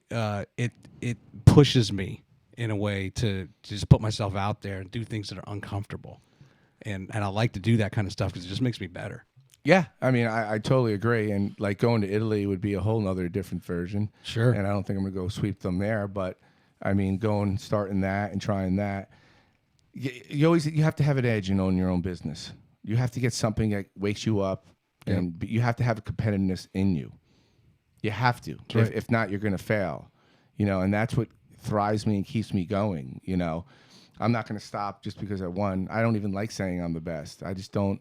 it pushes me in a way to just put myself out there and do things that are uncomfortable, and I like to do that kind of stuff because it just makes me better. Yeah, I mean, I totally agree. And like going to Italy would be a whole nother different version. Sure. And I don't think I'm gonna go sweep them there, but I mean, starting that and trying that. You have to have an edge in your own business. You have to get something that wakes you up, and you have to have a competitiveness in you. You have to. Right. If not, you're gonna fail. And that's what thrives me and keeps me going. I'm not gonna stop just because I won. I don't even like saying I'm the best. I just don't.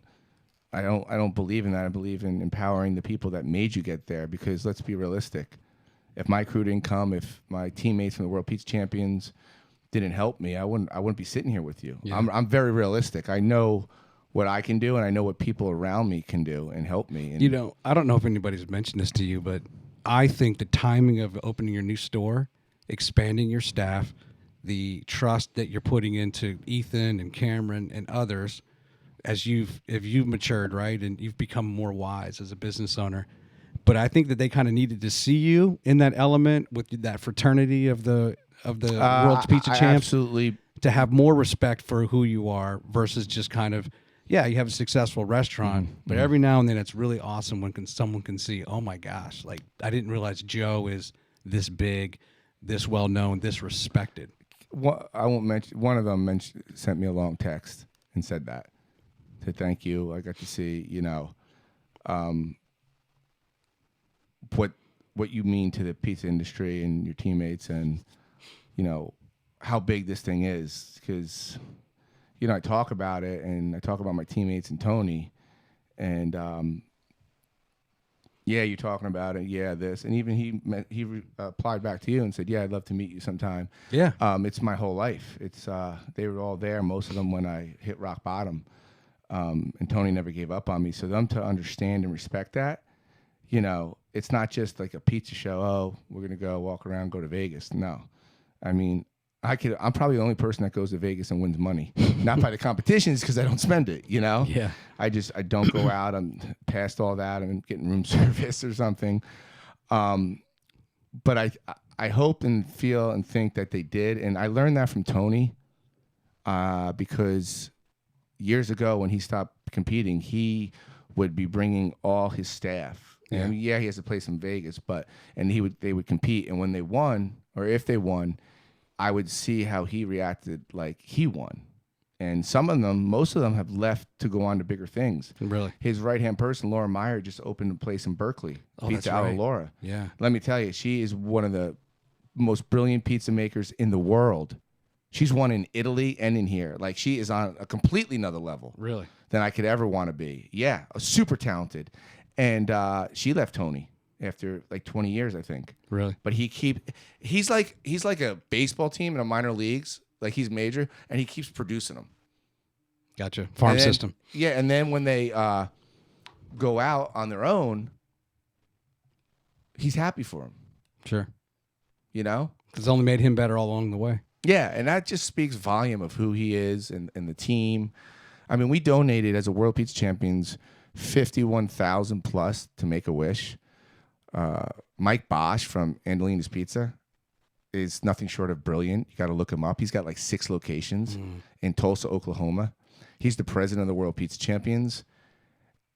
I don't believe in that. I believe in empowering the people that made you get there, because let's be realistic. If my crew didn't come, if my teammates from the World Pizza Champions didn't help me, I wouldn't be sitting here with you. Yeah. I'm very realistic. I know what I can do, and I know what people around me can do and help me. And, I don't know if anybody's mentioned this to you, but I think the timing of opening your new store, expanding your staff, the trust that you're putting into Ethan and Cameron and others, if you've matured, right, and you've become more wise as a business owner. But I think that they kind of needed to see you in that element with that fraternity of the World's Pizza Champs. Absolutely. To have more respect for who you are versus just kind of, you have a successful restaurant, but every now and then it's really awesome when someone can see, oh my gosh, like I didn't realize Joe is this big, this well known, this respected. I won't mention. One of them sent me a long text and said that to thank you. I got to see, what you mean to the pizza industry and your teammates, and how big this thing is, because I talk about it, and I talk about my teammates and Tony, and you're talking about it, this, and even he replied back to you and said, I'd love to meet you sometime. It's my whole life. It's they were all there, most of them, when I hit rock bottom, and Tony never gave up on me. So them to understand and respect that, it's not just like a pizza show. Oh, we're gonna go walk around, go to Vegas. No, I mean, I'm probably the only person that goes to Vegas and wins money, not by the competitions, because I don't spend it. Yeah. I don't go out. I'm past all that. I'm getting room service or something. But I hope and feel and think that they did, and I learned that from Tony, because years ago when he stopped competing, he would be bringing all his staff. Yeah. And he has a place in Vegas, they would compete, and when they won, or if they won, I would see how he reacted like he won. And most of them have left to go on to bigger things. Really? His right-hand person, Laura Meyer, just opened a place in Berkeley. Oh, Pizza that's right. Alla Laura. Yeah. Let me tell you, she is one of the most brilliant pizza makers in the world. She's won in Italy and in here. Like, she is on a completely another level Really? than I could ever want to be. Yeah, super talented. And she left Tony after like 20 years, I think. Really? But he's like a baseball team in a minor leagues, like he's major, and he keeps producing them. Gotcha. Farm And then- system. Yeah, and then when they go out on their own, he's happy for them. Sure. You know? It's only made him better all along the way. Yeah, and that just speaks volume of who he is and the team. I mean, we donated as a World Pizza Champions 51,000 plus to Make-A-Wish. Mike Bosch from Andolina's Pizza is nothing short of brilliant. You got to look him up. He's got like 6 locations in Tulsa, Oklahoma. He's the president of the World Pizza Champions.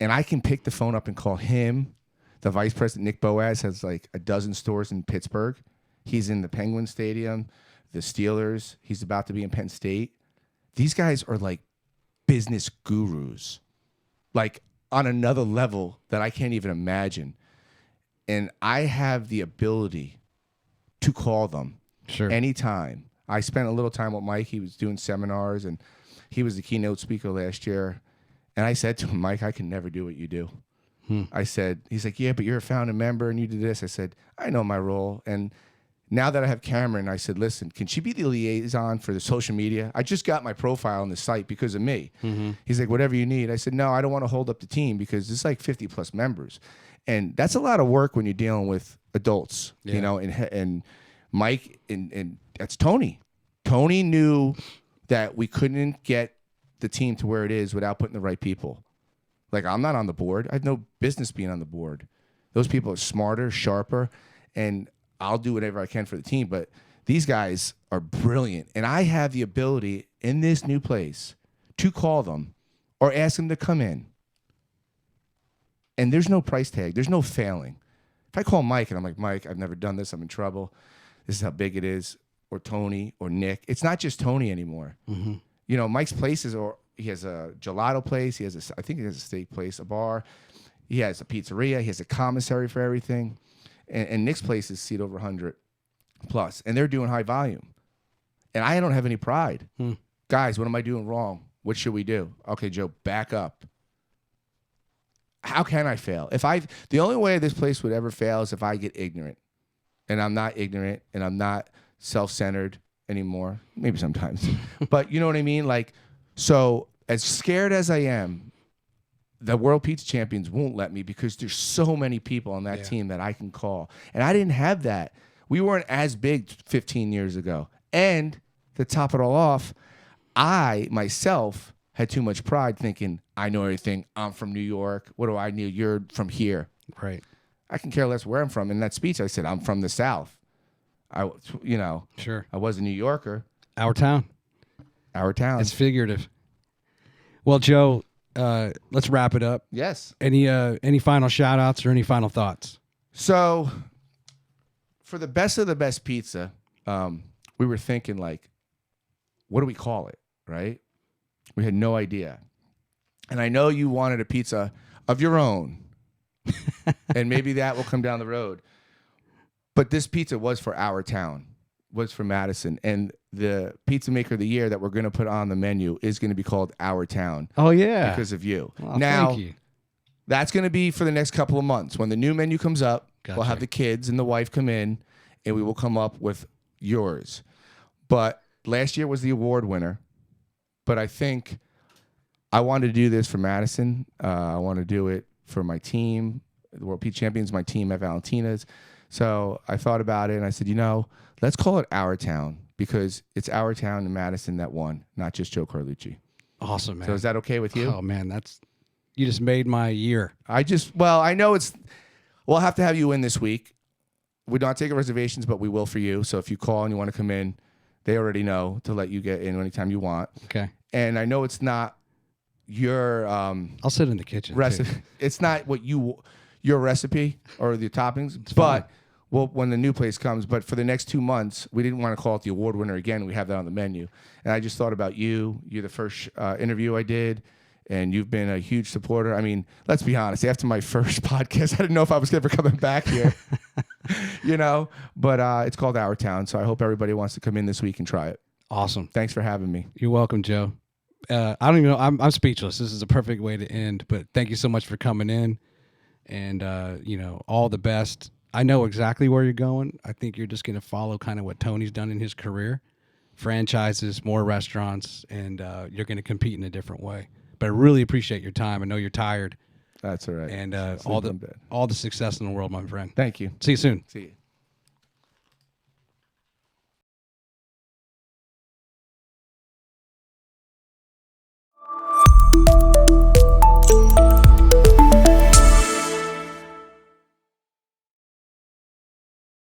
And I can pick the phone up and call him. The vice president, Nick Boaz, has like a dozen stores in Pittsburgh. He's in the Penguin Stadium, the Steelers. He's about to be in Penn State. These guys are like business gurus, like on another level that I can't even imagine. And I have the ability to call them anytime. I spent a little time with Mike. He was doing seminars, and he was the keynote speaker last year. And I said to him, Mike, I can never do what you do. I said, he's like, yeah, but you're a founding member and you did this. I said, I know my role. And now that I have Cameron, I said, listen, can she be the liaison for the social media? I just got my profile on the site because of me. He's like, whatever you need. I said, no, I don't want to hold up the team because it's like 50 plus members. And that's a lot of work when you're dealing with adults, you know, and Mike and that's Tony. Tony knew that we couldn't get the team to where it is without putting the right people. Like, I'm not on the board. I have no business being on the board. Those people are smarter, sharper, and I'll do whatever I can for the team. But these guys are brilliant. And I have the ability in this new place to call them or ask them to come in. And there's no price tag. There's no failing. If I call Mike and I'm like, Mike, I've never done this. I'm in trouble. This is how big it is. Or Tony or Nick. It's not just Tony anymore. You know, Mike's places are, he has a gelato place. He has I think he has a steak place, a bar. He has a pizzeria. He has a commissary for everything. And Nick's place is seat over 100 plus. And they're doing high volume. And I don't have any pride. Guys, what am I doing wrong? What should we do? Okay, Joe, back up. How can I fail? The only way this place would ever fail is if I get ignorant. And I'm not ignorant and I'm not self-centered anymore. Maybe sometimes. But you know what I mean? Like, so as scared as I am, the World Pizza Champions won't let me because there's so many people on that team that I can call. And I didn't have that. We weren't as big 15 years ago. And to top it all off, I myself had too much pride thinking, I know everything. I'm from New York. What do I know? You're from here. Right. I can care less where I'm from. In that speech, I said, I'm from the South. Sure. I was a New Yorker. Our town. Our town. It's figurative. Well, Joe, let's wrap it up. Yes. Any final shout outs or any final thoughts? So for the best of the best pizza, we were thinking like, what do we call it? Right? We had no idea. And I know you wanted a pizza of your own. And maybe that will come down the road. But this pizza was for our town, was for Madison. And the pizza maker of the year that we're going to put on the menu is going to be called Our Town. Oh, yeah. Because of you. Well, now, thank you. That's going to be for the next couple of months. When the new menu comes up, Gotcha. we'll have the kids and the wife come in, and we will come up with yours. But last year was the award winner. But I think I wanted to do this for Madison. I want to do it for my team, the World Pizza Champions, my team at Valentina's. So I thought about it, and I said, let's call it Our Town because it's our town in Madison that won, not just Joe Carlucci. Awesome, man. So is that okay with you? Oh, man, you just made my year. I know we'll have to have you in this week. We're not taking reservations, but we will for you. So if you call and you want to come in, they already know to let you get in anytime you want. Okay. And I know it's not your I'll sit in the kitchen. recipe. Too. It's not your recipe or the toppings, but when the new place comes. But for the next 2 months, we didn't want to call it the award winner again. We have that on the menu. And I just thought about you. You're the first interview I did, and you've been a huge supporter. I mean, let's be honest. After my first podcast, I didn't know if I was ever coming back here. But it's called Our Town. So I hope everybody wants to come in this week and try it. Awesome. Thanks for having me. You're welcome, Joe. I don't even know. I'm speechless. This is a perfect way to end. But thank you so much for coming in, and all the best. I know exactly where you're going. I think you're just going to follow kind of what Tony's done in his career, franchises, more restaurants, and you're going to compete in a different way. But I really appreciate your time. I know you're tired, That's all right. and Sleep in bed. all the success in the world, my friend. Thank you. See you soon. See you.